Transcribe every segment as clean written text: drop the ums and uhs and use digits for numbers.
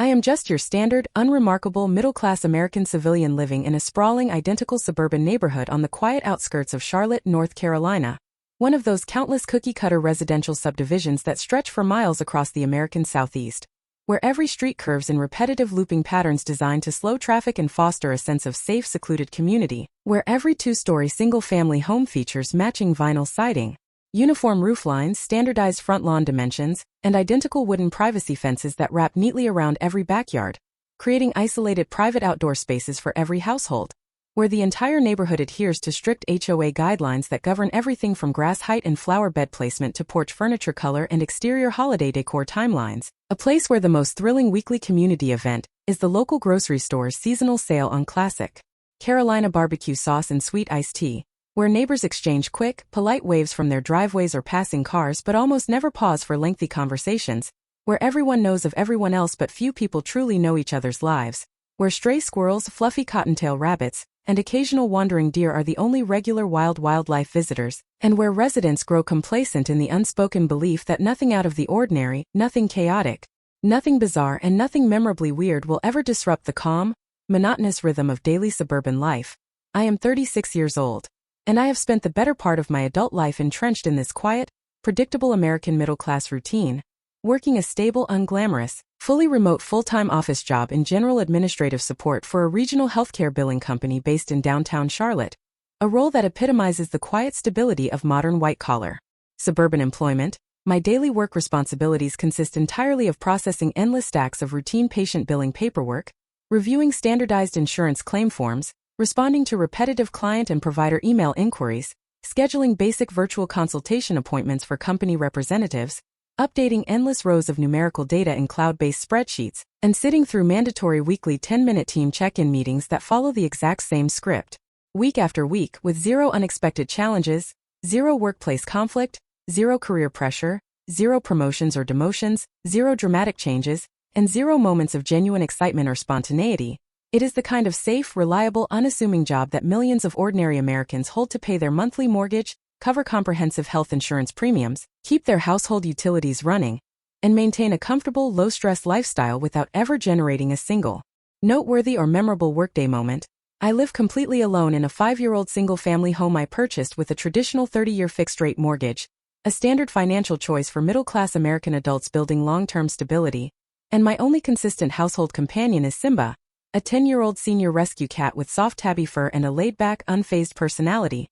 I am just your standard, unremarkable middle-class American civilian living in a sprawling, identical suburban neighborhood on the quiet outskirts of Charlotte, North Carolina. One of those countless cookie-cutter residential subdivisions that stretch for miles across the American Southeast, where every street curves in repetitive looping patterns designed to slow traffic and foster a sense of safe, secluded community, where every two-story single-family home features matching vinyl siding, uniform rooflines, standardized front lawn dimensions, and identical wooden privacy fences that wrap neatly around every backyard, creating isolated private outdoor spaces for every household, where the entire neighborhood adheres to strict HOA guidelines that govern everything from grass height and flower bed placement to porch furniture color and exterior holiday decor timelines. A place where the most thrilling weekly community event is the local grocery store's seasonal sale on classic Carolina barbecue sauce and sweet iced tea, where neighbors exchange quick, polite waves from their driveways or passing cars but almost never pause for lengthy conversations, where everyone knows of everyone else but few people truly know each other's lives, where stray squirrels, fluffy cottontail rabbits, and occasional wandering deer are the only regular wild wildlife visitors, and where residents grow complacent in the unspoken belief that nothing out of the ordinary, nothing chaotic, nothing bizarre, and nothing memorably weird will ever disrupt the calm, monotonous rhythm of daily suburban life. I am 36 years old, and I have spent the better part of my adult life entrenched in this quiet, predictable American middle-class routine, working a stable, unglamorous, fully remote full-time office job in general administrative support for a regional healthcare billing company based in downtown Charlotte, a role that epitomizes the quiet stability of modern white-collar suburban employment. My daily work responsibilities consist entirely of processing endless stacks of routine patient billing paperwork, reviewing standardized insurance claim forms, responding to repetitive client and provider email inquiries, scheduling basic virtual consultation appointments for company representatives, updating endless rows of numerical data in cloud-based spreadsheets, and sitting through mandatory weekly 10-minute team check-in meetings that follow the exact same script, week after week, with zero unexpected challenges, zero workplace conflict, zero career pressure, zero promotions or demotions, zero dramatic changes, and zero moments of genuine excitement or spontaneity. It is the kind of safe, reliable, unassuming job that millions of ordinary Americans hold to pay their monthly mortgage, cover comprehensive health insurance premiums, keep their household utilities running, and maintain a comfortable, low-stress lifestyle without ever generating a single noteworthy or memorable workday moment. I live completely alone in a 5-year-old single-family home I purchased with a traditional 30-year fixed-rate mortgage, a standard financial choice for middle-class American adults building long-term stability, and my only consistent household companion is Simba, a 10-year-old senior rescue cat with soft tabby fur and a laid-back, unfazed personality.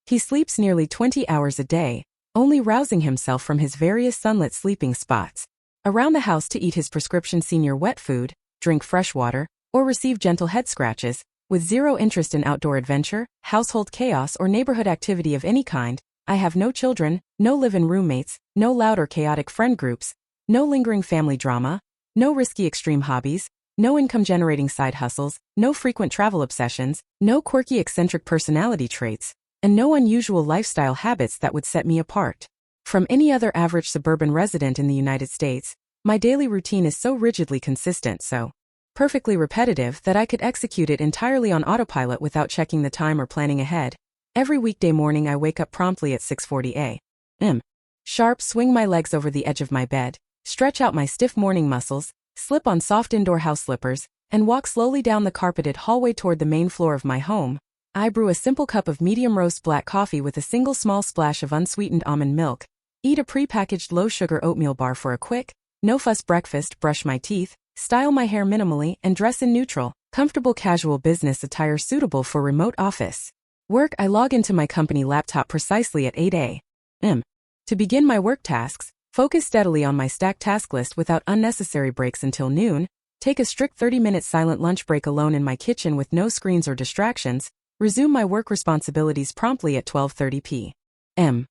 He sleeps nearly 20 hours a day, only rousing himself from his various sunlit sleeping spots around the house to eat his prescription senior wet food, drink fresh water, or receive gentle head scratches. With zero interest in outdoor adventure, household chaos, or neighborhood activity of any kind, I have no children, no live-in roommates, no loud or chaotic friend groups, no lingering family drama, no risky extreme hobbies, no income-generating side hustles, no frequent travel obsessions, no quirky eccentric personality traits, and no unusual lifestyle habits that would set me apart from any other average suburban resident in the United States. My daily routine is so rigidly consistent, so perfectly repetitive, that I could execute it entirely on autopilot without checking the time or planning ahead. Every weekday morning I wake up promptly at 6:40 a.m. sharp, swing my legs over the edge of my bed, stretch out my stiff morning muscles, slip on soft indoor house slippers, and walk slowly down the carpeted hallway toward the main floor of my home. I brew a simple cup of medium roast black coffee with a single small splash of unsweetened almond milk, eat a pre-packaged low-sugar oatmeal bar for a quick, no-fuss breakfast, brush my teeth, style my hair minimally, and dress in neutral, comfortable casual business attire suitable for remote office work. I log into my company laptop precisely at 8 a.m. to begin my work tasks, focus steadily on my stacked task list without unnecessary breaks until noon, take a strict 30-minute silent lunch break alone in my kitchen with no screens or distractions, resume my work responsibilities promptly at 12:30 p.m.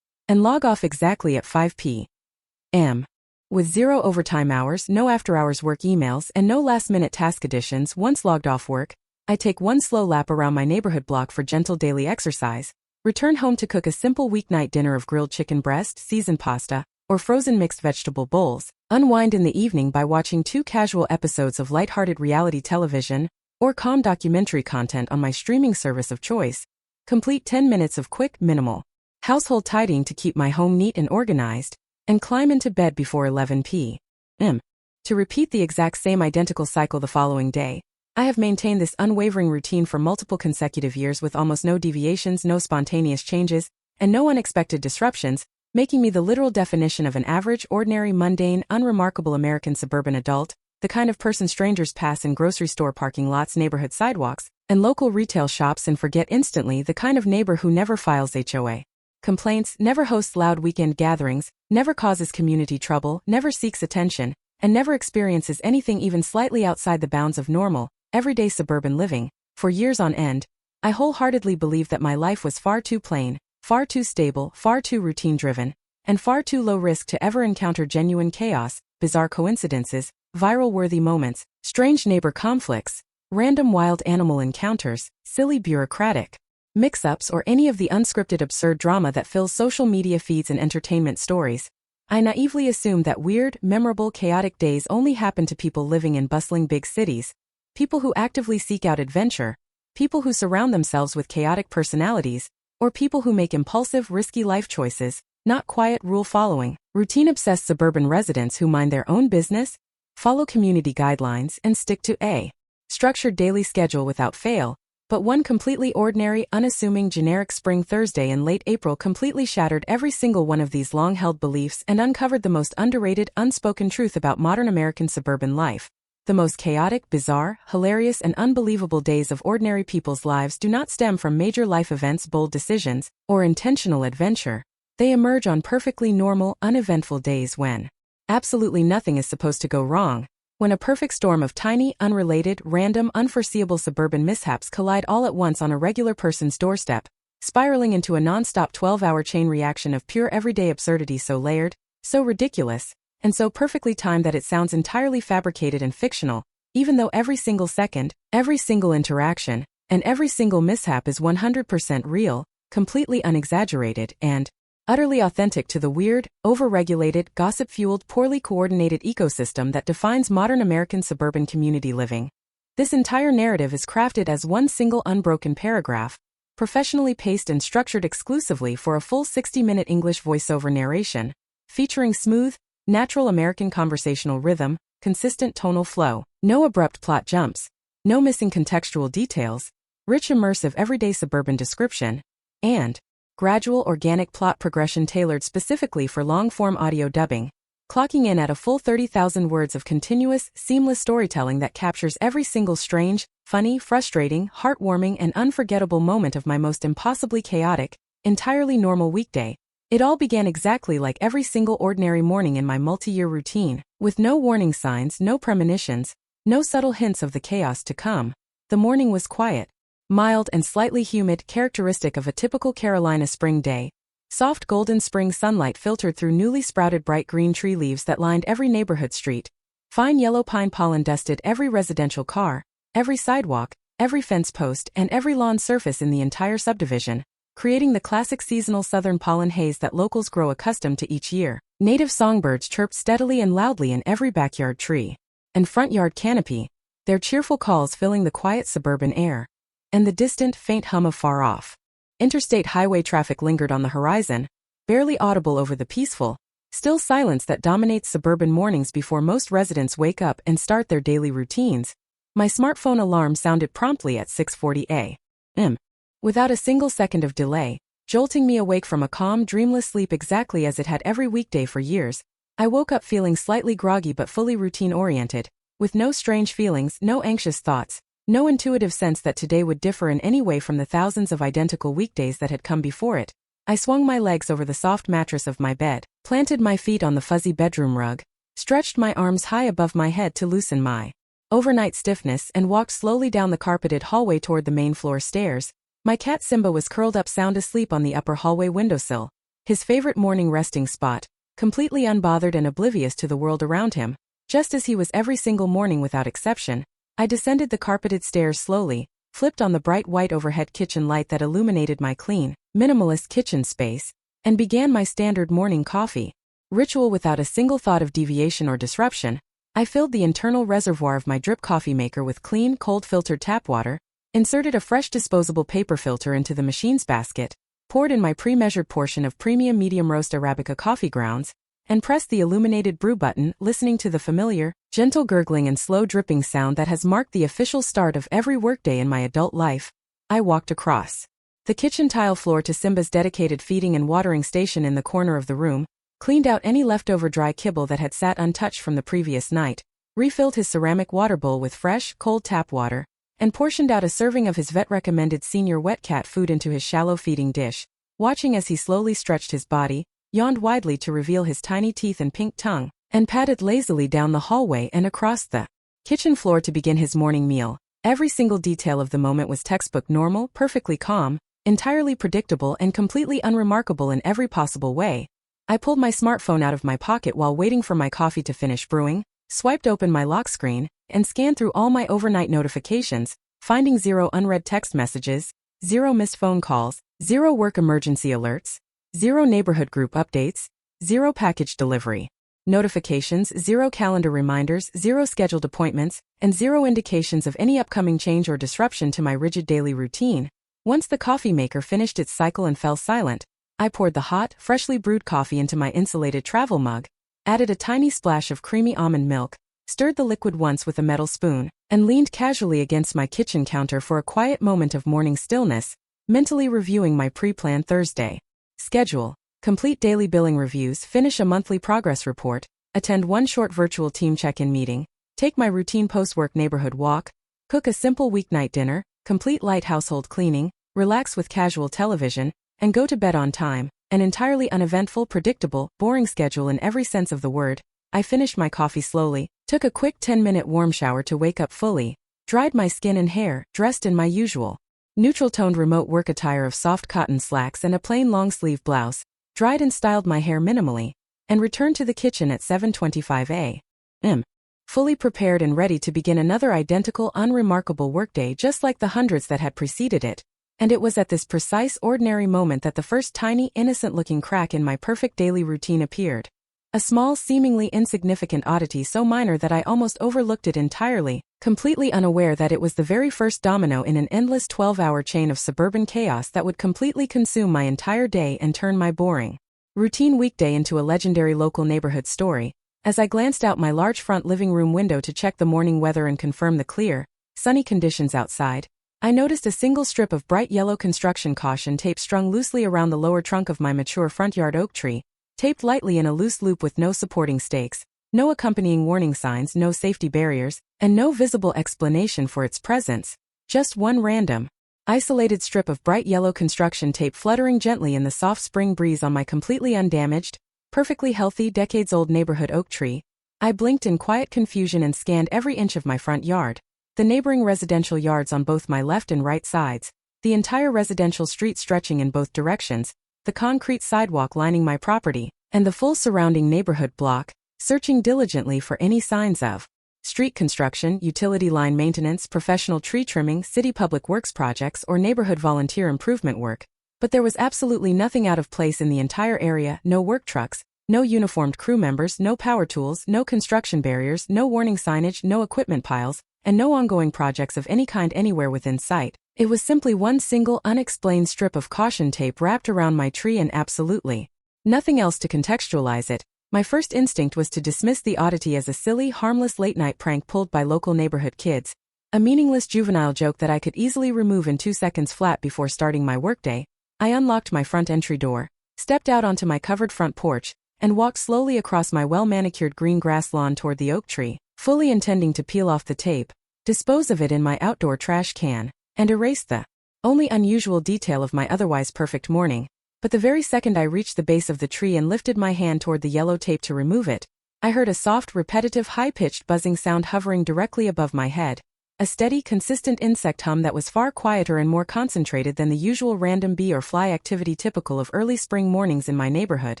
and log off exactly at 5 p.m. with zero overtime hours, no after-hours work emails, and no last-minute task additions. Once logged off work, I take one slow lap around my neighborhood block for gentle daily exercise, return home to cook a simple weeknight dinner of grilled chicken breast, seasoned pasta, or frozen mixed vegetable bowls, unwind in the evening by watching 2 casual episodes of lighthearted reality television or calm documentary content on my streaming service of choice, complete 10 minutes of quick, minimal household tidying to keep my home neat and organized, and climb into bed before 11 p.m. to repeat the exact same identical cycle the following day. I have maintained this unwavering routine for multiple consecutive years with almost no deviations, no spontaneous changes, and no unexpected disruptions, making me the literal definition of an average, ordinary, mundane, unremarkable American suburban adult, the kind of person strangers pass in grocery store parking lots, neighborhood sidewalks, and local retail shops and forget instantly, the kind of neighbor who never files HOA complaints, never hosts loud weekend gatherings, never causes community trouble, never seeks attention, and never experiences anything even slightly outside the bounds of normal, everyday suburban living. For years on end, I wholeheartedly believed that my life was far too plain, far too stable, far too routine-driven, and far too low risk to ever encounter genuine chaos, bizarre coincidences, viral-worthy moments, strange neighbor conflicts, random wild animal encounters, silly bureaucratic mix-ups, or any of the unscripted absurd drama that fills social media feeds and entertainment stories. I naively assumed that weird, memorable, chaotic days only happen to people living in bustling big cities, people who actively seek out adventure, people who surround themselves with chaotic personalities, or people who make impulsive, risky life choices, not quiet, rule-following, routine-obsessed suburban residents who mind their own business, follow community guidelines, and stick to a structured daily schedule without fail. But one completely ordinary, unassuming, generic spring Thursday in late April completely shattered every single one of these long-held beliefs and uncovered the most underrated, unspoken truth about modern American suburban life. The most chaotic, bizarre, hilarious, and unbelievable days of ordinary people's lives do not stem from major life events, bold decisions, or intentional adventure. They emerge on perfectly normal, uneventful days when absolutely nothing is supposed to go wrong. When a perfect storm of tiny, unrelated, random, unforeseeable suburban mishaps collide all at once on a regular person's doorstep, spiraling into a non-stop 12-hour chain reaction of pure everyday absurdity so layered, so ridiculous, and so perfectly timed that it sounds entirely fabricated and fictional, even though every single second, every single interaction, and every single mishap is 100% real, completely unexaggerated, and utterly authentic to the weird, over-regulated, gossip-fueled, poorly coordinated ecosystem that defines modern American suburban community living. This entire narrative is crafted as one single unbroken paragraph, professionally paced and structured exclusively for a full 60-minute English voiceover narration, featuring smooth, natural American conversational rhythm, consistent tonal flow, no abrupt plot jumps, no missing contextual details, rich immersive everyday suburban description, and gradual organic plot progression tailored specifically for long-form audio dubbing, clocking in at a full 30,000 words of continuous, seamless storytelling that captures every single strange, funny, frustrating, heartwarming, and unforgettable moment of my most impossibly chaotic, entirely normal weekday. It all began exactly like every single ordinary morning in my multi-year routine, with no warning signs, no premonitions, no subtle hints of the chaos to come. The morning was quiet, mild and slightly humid, characteristic of a typical Carolina spring day. Soft golden spring sunlight filtered through newly sprouted bright green tree leaves that lined every neighborhood street. Fine yellow pine pollen dusted every residential car, every sidewalk, every fence post, and every lawn surface in the entire subdivision, creating the classic seasonal southern pollen haze that locals grow accustomed to each year. Native songbirds chirped steadily and loudly in every backyard tree and front yard canopy, their cheerful calls filling the quiet suburban air. And the distant, faint hum of far-off interstate highway traffic lingered on the horizon, barely audible over the peaceful, still silence that dominates suburban mornings before most residents wake up and start their daily routines. My smartphone alarm sounded promptly at 6:40 a.m. Without a single second of delay, jolting me awake from a calm, dreamless sleep exactly as it had every weekday for years. I woke up feeling slightly groggy but fully routine-oriented, with no strange feelings, no anxious thoughts, no intuitive sense that today would differ in any way from the thousands of identical weekdays that had come before it. I swung my legs over the soft mattress of my bed, planted my feet on the fuzzy bedroom rug, stretched my arms high above my head to loosen my overnight stiffness, and walked slowly down the carpeted hallway toward the main floor stairs. My cat Simba was curled up sound asleep on the upper hallway windowsill, his favorite morning resting spot, completely unbothered and oblivious to the world around him, just as he was every single morning without exception. I descended the carpeted stairs slowly, flipped on the bright white overhead kitchen light that illuminated my clean, minimalist kitchen space, and began my standard morning coffee ritual without a single thought of deviation or disruption. I filled the internal reservoir of my drip coffee maker with clean, cold-filtered tap water, inserted a fresh disposable paper filter into the machine's basket, poured in my pre-measured portion of premium medium roast Arabica coffee grounds, and pressed the illuminated brew button, listening to the familiar, gentle gurgling and slow dripping sound that has marked the official start of every workday in my adult life. I walked across the kitchen tile floor to Simba's dedicated feeding and watering station in the corner of the room, cleaned out any leftover dry kibble that had sat untouched from the previous night, refilled his ceramic water bowl with fresh, cold tap water, and portioned out a serving of his vet-recommended senior wet cat food into his shallow feeding dish, watching as he slowly stretched his body, yawned widely to reveal his tiny teeth and pink tongue, and padded lazily down the hallway and across the kitchen floor to begin his morning meal. Every single detail of the moment was textbook normal, perfectly calm, entirely predictable and completely unremarkable in every possible way. I pulled my smartphone out of my pocket while waiting for my coffee to finish brewing, swiped open my lock screen, and scanned through all my overnight notifications, finding 0 unread text messages, 0 missed phone calls, 0 work emergency alerts, 0 neighborhood group updates, 0 package delivery notifications, 0 calendar reminders, 0 scheduled appointments, and 0 indications of any upcoming change or disruption to my rigid daily routine. Once the coffee maker finished its cycle and fell silent, I poured the hot, freshly brewed coffee into my insulated travel mug, added a tiny splash of creamy almond milk, stirred the liquid once with a metal spoon, and leaned casually against my kitchen counter for a quiet moment of morning stillness, mentally reviewing my pre-planned Thursday schedule, complete daily billing reviews, finish a monthly progress report, attend one short virtual team check-in meeting, take my routine post-work neighborhood walk, cook a simple weeknight dinner, complete light household cleaning, relax with casual television, and go to bed on time. An entirely uneventful, predictable, boring schedule in every sense of the word. I finished my coffee slowly, took a quick 10-minute warm shower to wake up fully, dried my skin and hair, dressed in my usual neutral-toned remote work attire of soft cotton slacks and a plain long-sleeve blouse, dried and styled my hair minimally, and returned to the kitchen at 7:25 a.m. Fully prepared and ready to begin another identical, unremarkable workday just like the hundreds that had preceded it. And it was at this precise, ordinary moment that the first tiny, innocent-looking crack in my perfect daily routine appeared. A small, seemingly insignificant oddity so minor that I almost overlooked it entirely, completely unaware that it was the very first domino in an endless 12-hour chain of suburban chaos that would completely consume my entire day and turn my boring routine weekday into a legendary local neighborhood story. As I glanced out my large front living room window to check the morning weather and confirm the clear, sunny conditions outside, I noticed a single strip of bright yellow construction caution tape strung loosely around the lower trunk of my mature front yard oak tree, taped lightly in a loose loop with no supporting stakes, no accompanying warning signs, no safety barriers, and no visible explanation for its presence. Just one random, isolated strip of bright yellow construction tape fluttering gently in the soft spring breeze on my completely undamaged, perfectly healthy, decades-old neighborhood oak tree. I blinked in quiet confusion and scanned every inch of my front yard, the neighboring residential yards on both my left and right sides, the entire residential street stretching in both directions, the concrete sidewalk lining my property, and the full surrounding neighborhood block, searching diligently for any signs of street construction, utility line maintenance, professional tree trimming, city public works projects, or neighborhood volunteer improvement work. But there was absolutely nothing out of place in the entire area, no work trucks, no uniformed crew members, no power tools, no construction barriers, no warning signage, no equipment piles, and no ongoing projects of any kind anywhere within sight. It was simply one single unexplained strip of caution tape wrapped around my tree and absolutely nothing else to contextualize it. My first instinct was to dismiss the oddity as a silly, harmless late-night prank pulled by local neighborhood kids, a meaningless juvenile joke that I could easily remove in 2 seconds flat before starting my workday. I unlocked my front entry door, stepped out onto my covered front porch, and walked slowly across my well-manicured green grass lawn toward the oak tree, fully intending to peel off the tape, dispose of it in my outdoor trash can, and erase the only unusual detail of my otherwise perfect morning. But the very second I reached the base of the tree and lifted my hand toward the yellow tape to remove it, I heard a soft, repetitive, high-pitched buzzing sound hovering directly above my head, a steady, consistent insect hum that was far quieter and more concentrated than the usual random bee or fly activity typical of early spring mornings in my neighborhood.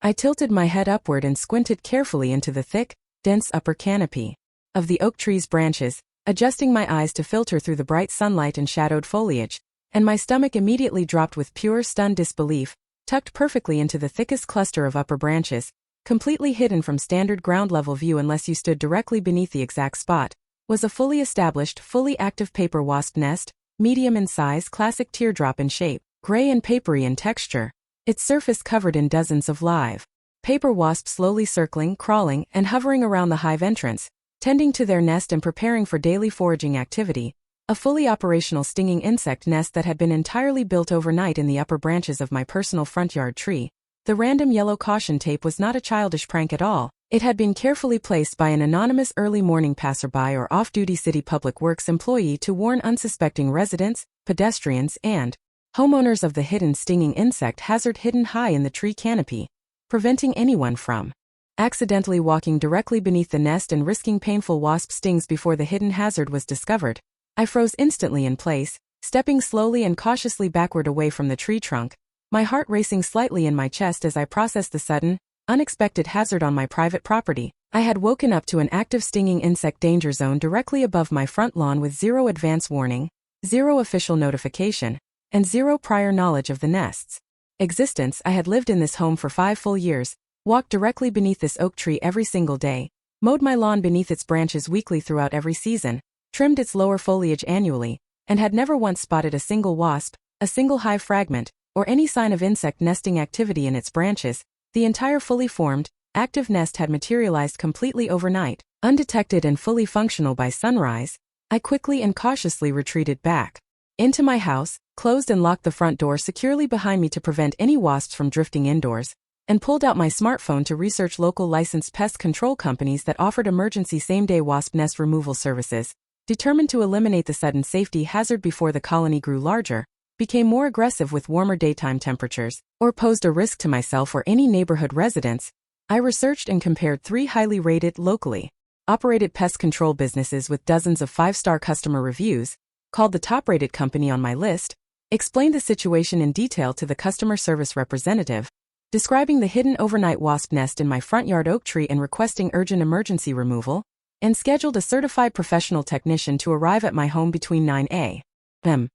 I tilted my head upward and squinted carefully into the thick, dense upper canopy of the oak tree's branches, adjusting my eyes to filter through the bright sunlight and shadowed foliage, and my stomach immediately dropped with pure, stunned disbelief. Tucked perfectly into the thickest cluster of upper branches, completely hidden from standard ground-level view unless you stood directly beneath the exact spot, was a fully established, fully active paper wasp nest, medium in size, classic teardrop in shape, gray and papery in texture, its surface covered in dozens of live paper wasps slowly circling, crawling, and hovering around the hive entrance, tending to their nest and preparing for daily foraging activity, a fully operational stinging insect nest that had been entirely built overnight in the upper branches of my personal front yard tree. The random yellow caution tape was not a childish prank at all. It had been carefully placed by an anonymous early morning passerby or off-duty city public works employee to warn unsuspecting residents, pedestrians, and homeowners of the hidden stinging insect hazard hidden high in the tree canopy, preventing anyone from accidentally walking directly beneath the nest and risking painful wasp stings before the hidden hazard was discovered. I froze instantly in place, stepping slowly and cautiously backward away from the tree trunk, my heart racing slightly in my chest as I processed the sudden, unexpected hazard on my private property. I had woken up to an active stinging insect danger zone directly above my front lawn with zero advance warning, zero official notification, and zero prior knowledge of the nest's existence. I had lived in this home for 5 full years, walked directly beneath this oak tree every single day, mowed my lawn beneath its branches weekly throughout every season, trimmed its lower foliage annually, and had never once spotted a single wasp, a single hive fragment, or any sign of insect nesting activity in its branches. The entire fully formed, active nest had materialized completely overnight, undetected and fully functional by sunrise. I quickly and cautiously retreated back into my house, closed and locked the front door securely behind me to prevent any wasps from drifting indoors, and pulled out my smartphone to research local licensed pest control companies that offered emergency same-day wasp nest removal services. Determined to eliminate the sudden safety hazard before the colony grew larger, became more aggressive with warmer daytime temperatures, or posed a risk to myself or any neighborhood residents, I researched and compared 3 highly rated, locally operated pest control businesses with dozens of 5-star customer reviews, called the top-rated company on my list, explained the situation in detail to the customer service representative, describing the hidden overnight wasp nest in my front yard oak tree and requesting urgent emergency removal, and scheduled a certified professional technician to arrive at my home between 9 a.m.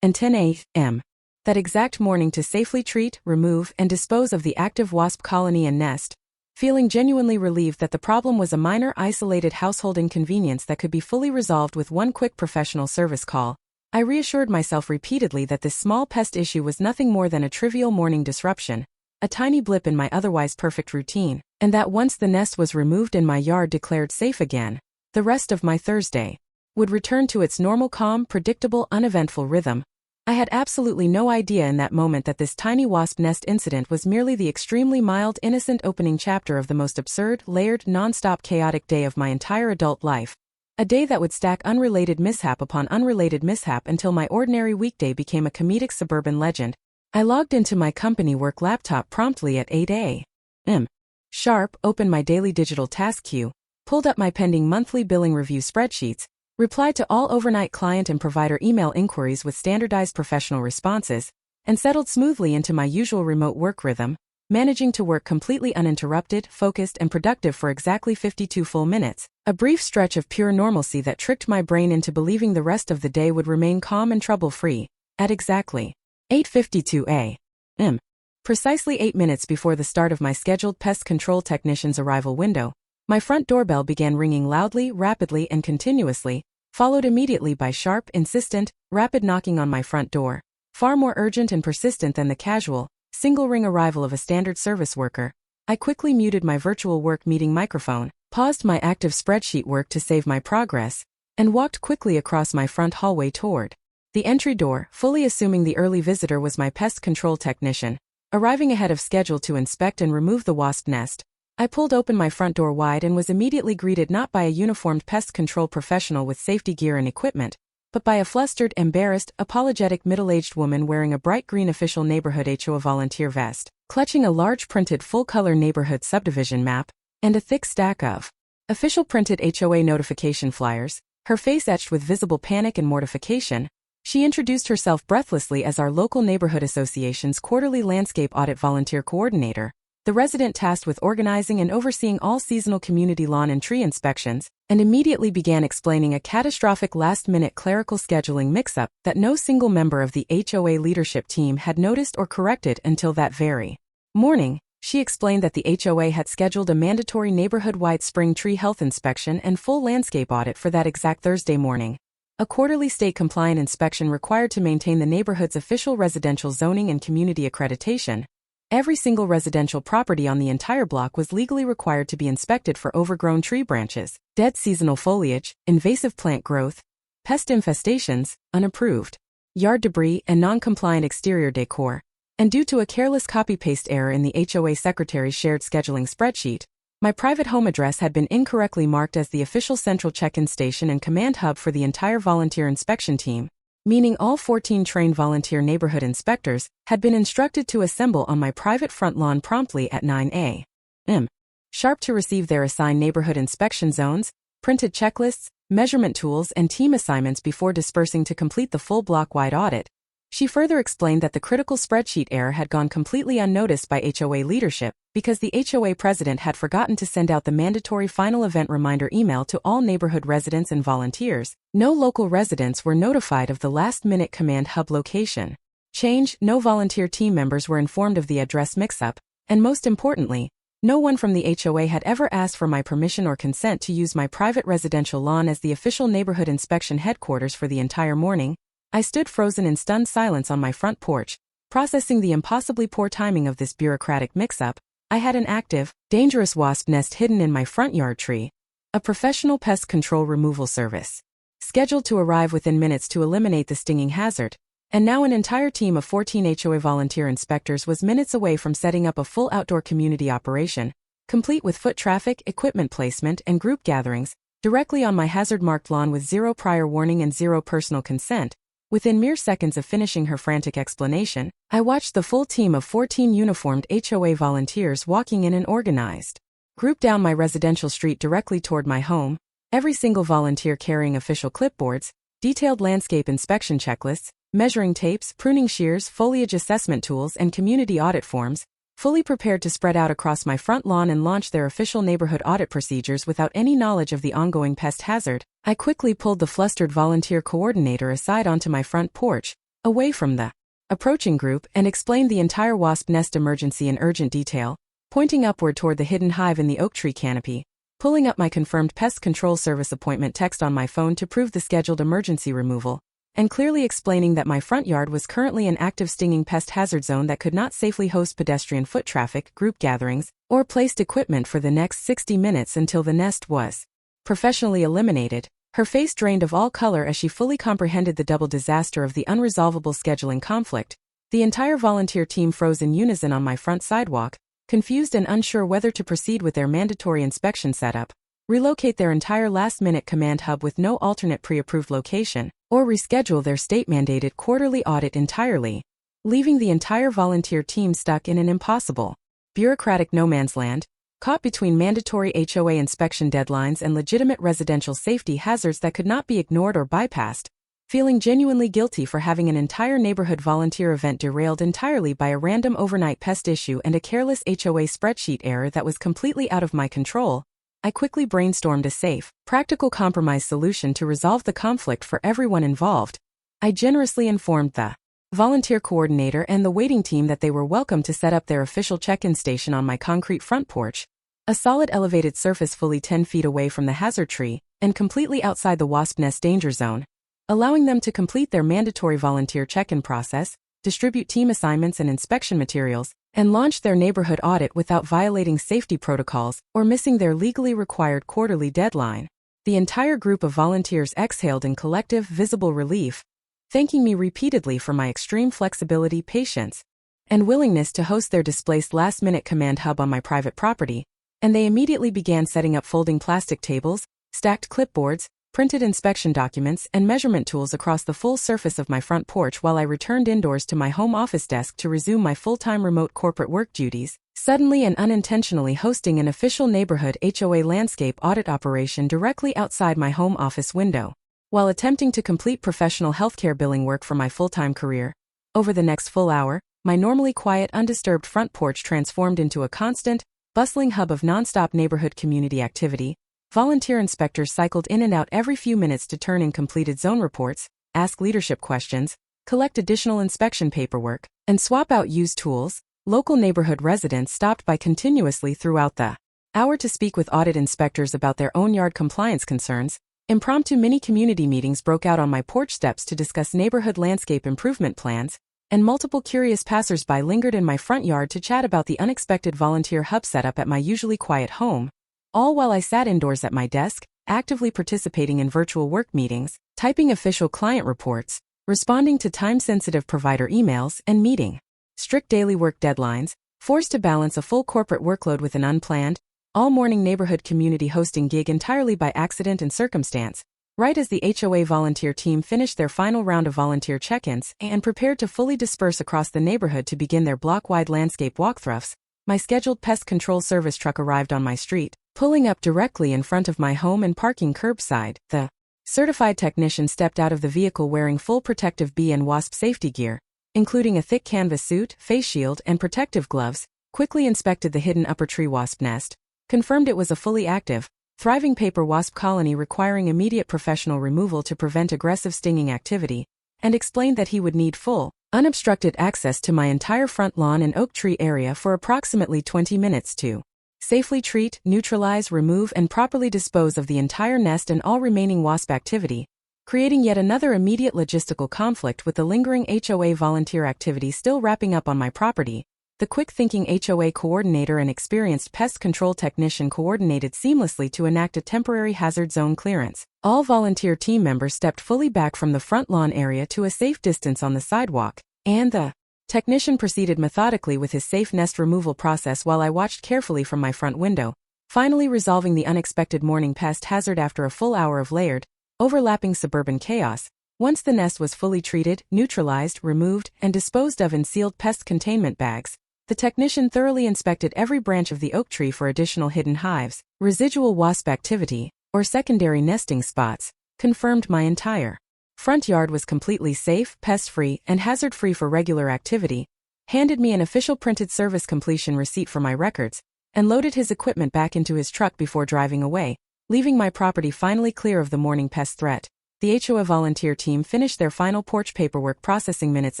and 10 a.m. that exact morning to safely treat, remove, and dispose of the active wasp colony and nest. Feeling genuinely relieved that the problem was a minor isolated household inconvenience that could be fully resolved with one quick professional service call, I reassured myself repeatedly that this small pest issue was nothing more than a trivial morning disruption, a tiny blip in my otherwise perfect routine, and that once the nest was removed and my yard declared safe again, the rest of my Thursday would return to its normal calm, predictable, uneventful rhythm. I had absolutely no idea in that moment that this tiny wasp nest incident was merely the extremely mild, innocent opening chapter of the most absurd, layered, non-stop chaotic day of my entire adult life. A day that would stack unrelated mishap upon unrelated mishap until my ordinary weekday became a comedic suburban legend. I logged into my company work laptop promptly at 8 a.m. sharp, opened my daily digital task queue, pulled up my pending monthly billing review spreadsheets, replied to all overnight client and provider email inquiries with standardized professional responses, and settled smoothly into my usual remote work rhythm, managing to work completely uninterrupted, focused, and productive for exactly 52 full minutes, a brief stretch of pure normalcy that tricked my brain into believing the rest of the day would remain calm and trouble-free. At exactly 8:52 a.m., precisely 8 minutes before the start of my scheduled pest control technician's arrival window, my front doorbell began ringing loudly, rapidly, and continuously, followed immediately by sharp, insistent, rapid knocking on my front door, far more urgent and persistent than the casual, single-ring arrival of a standard service worker. I quickly muted my virtual work meeting microphone, paused my active spreadsheet work to save my progress, and walked quickly across my front hallway toward the entry door, fully assuming the early visitor was my pest control technician. Arriving ahead of schedule to inspect and remove the wasp nest, I pulled open my front door wide and was immediately greeted not by a uniformed pest control professional with safety gear and equipment, but by a flustered, embarrassed, apologetic middle-aged woman wearing a bright green official neighborhood HOA volunteer vest, clutching a large printed full-color neighborhood subdivision map, and a thick stack of official printed HOA notification flyers, her face etched with visible panic and mortification. She introduced herself breathlessly as our local neighborhood association's quarterly landscape audit volunteer coordinator, the resident tasked with organizing and overseeing all seasonal community lawn and tree inspections, and immediately began explaining a catastrophic last-minute clerical scheduling mix-up that no single member of the HOA leadership team had noticed or corrected until that very morning. She explained that the HOA had scheduled a mandatory neighborhood-wide spring tree health inspection and full landscape audit for that exact Thursday morning, a quarterly state-compliant inspection required to maintain the neighborhood's official residential zoning and community accreditation. Every single residential property on the entire block was legally required to be inspected for overgrown tree branches, dead seasonal foliage, invasive plant growth, pest infestations, unapproved yard debris, and non-compliant exterior decor. And due to a careless copy-paste error in the HOA secretary's shared scheduling spreadsheet, my private home address had been incorrectly marked as the official central check-in station and command hub for the entire volunteer inspection team, meaning all 14 trained volunteer neighborhood inspectors had been instructed to assemble on my private front lawn promptly at 9 a.m. sharp to receive their assigned neighborhood inspection zones, printed checklists, measurement tools, and team assignments before dispersing to complete the full block-wide audit. She further explained that the critical spreadsheet error had gone completely unnoticed by HOA leadership because the HOA president had forgotten to send out the mandatory final event reminder email to all neighborhood residents and volunteers. No local residents were notified of the last-minute command hub location change, no volunteer team members were informed of the address mix-up, and most importantly, no one from the HOA had ever asked for my permission or consent to use my private residential lawn as the official neighborhood inspection headquarters for the entire morning. I stood frozen in stunned silence on my front porch, processing the impossibly poor timing of this bureaucratic mix-up. I had an active, dangerous wasp nest hidden in my front yard tree, a professional pest control removal service, scheduled to arrive within minutes to eliminate the stinging hazard, and now an entire team of 14 HOA volunteer inspectors was minutes away from setting up a full outdoor community operation, complete with foot traffic, equipment placement, and group gatherings, directly on my hazard-marked lawn with zero prior warning and zero personal consent. Within mere seconds of finishing her frantic explanation, I watched the full team of 14 uniformed HOA volunteers walking in an organized group down my residential street directly toward my home, every single volunteer carrying official clipboards, detailed landscape inspection checklists, measuring tapes, pruning shears, foliage assessment tools, and community audit forms, fully prepared to spread out across my front lawn and launch their official neighborhood audit procedures without any knowledge of the ongoing pest hazard. I quickly pulled the flustered volunteer coordinator aside onto my front porch, away from the approaching group, and explained the entire wasp nest emergency in urgent detail, pointing upward toward the hidden hive in the oak tree canopy, pulling up my confirmed pest control service appointment text on my phone to prove the scheduled emergency removal, and clearly explaining that my front yard was currently an active stinging pest hazard zone that could not safely host pedestrian foot traffic, group gatherings, or placed equipment for the next 60 minutes until the nest was professionally eliminated. Her face drained of all color as she fully comprehended the double disaster of the unresolvable scheduling conflict. The entire volunteer team froze in unison on my front sidewalk, confused and unsure whether to proceed with their mandatory inspection setup, relocate their entire last-minute command hub with no alternate pre-approved location, or reschedule their state-mandated quarterly audit entirely, leaving the entire volunteer team stuck in an impossible, bureaucratic no-man's land, caught between mandatory HOA inspection deadlines and legitimate residential safety hazards that could not be ignored or bypassed, feeling genuinely guilty for having an entire neighborhood volunteer event derailed entirely by a random overnight pest issue and a careless HOA spreadsheet error that was completely out of my control. I quickly brainstormed a safe, practical compromise solution to resolve the conflict for everyone involved. I generously informed the volunteer coordinator and the waiting team that they were welcome to set up their official check-in station on my concrete front porch, a solid elevated surface fully 10 feet away from the hazard tree, and completely outside the wasp nest danger zone, allowing them to complete their mandatory volunteer check-in process, distribute team assignments and inspection materials, and launch their neighborhood audit without violating safety protocols or missing their legally required quarterly deadline. The entire group of volunteers exhaled in collective, visible relief, thanking me repeatedly for my extreme flexibility, patience, and willingness to host their displaced last-minute command hub on my private property, and they immediately began setting up folding plastic tables, stacked clipboards, printed inspection documents, and measurement tools across the full surface of my front porch while I returned indoors to my home office desk to resume my full-time remote corporate work duties, suddenly and unintentionally hosting an official neighborhood HOA landscape audit operation directly outside my home office window, while attempting to complete professional healthcare billing work for my full-time career. Over the next full hour, my normally quiet, undisturbed front porch transformed into a constant, bustling hub of nonstop neighborhood community activity. Volunteer inspectors cycled in and out every few minutes to turn in completed zone reports, ask leadership questions, collect additional inspection paperwork, and swap out used tools. Local neighborhood residents stopped by continuously throughout the hour to speak with audit inspectors about their own yard compliance concerns. Impromptu mini community meetings broke out on my porch steps to discuss neighborhood landscape improvement plans, and multiple curious passersby lingered in my front yard to chat about the unexpected volunteer hub setup at my usually quiet home, all while I sat indoors at my desk, actively participating in virtual work meetings, typing official client reports, responding to time-sensitive provider emails, and meeting strict daily work deadlines, forced to balance a full corporate workload with an unplanned, all-morning neighborhood community hosting gig entirely by accident and circumstance, right as the HOA volunteer team finished their final round of volunteer check-ins and prepared to fully disperse across the neighborhood to begin their block-wide landscape walkthroughs. My scheduled pest control service truck arrived on my street, pulling up directly in front of my home and parking curbside. The certified technician stepped out of the vehicle wearing full protective bee and wasp safety gear, including a thick canvas suit, face shield, and protective gloves, quickly inspected the hidden upper tree wasp nest, confirmed it was a fully active, thriving paper wasp colony requiring immediate professional removal to prevent aggressive stinging activity, and explained that he would need full, unobstructed access to my entire front lawn and oak tree area for approximately 20 minutes to safely treat, neutralize, remove, and properly dispose of the entire nest and all remaining wasp activity, creating yet another immediate logistical conflict with the lingering HOA volunteer activity still wrapping up on my property. The quick-thinking HOA coordinator and experienced pest control technician coordinated seamlessly to enact a temporary hazard zone clearance. All volunteer team members stepped fully back from the front lawn area to a safe distance on the sidewalk, and the technician proceeded methodically with his safe nest removal process while I watched carefully from my front window, finally resolving the unexpected morning pest hazard after a full hour of layered, overlapping suburban chaos. Once the nest was fully treated, neutralized, removed, and disposed of in sealed pest containment bags, the technician thoroughly inspected every branch of the oak tree for additional hidden hives, residual wasp activity, or secondary nesting spots, confirmed my entire front yard was completely safe, pest-free, and hazard-free for regular activity, handed me an official printed service completion receipt for my records, and loaded his equipment back into his truck before driving away, leaving my property finally clear of the morning pest threat. The HOA volunteer team finished their final porch paperwork processing minutes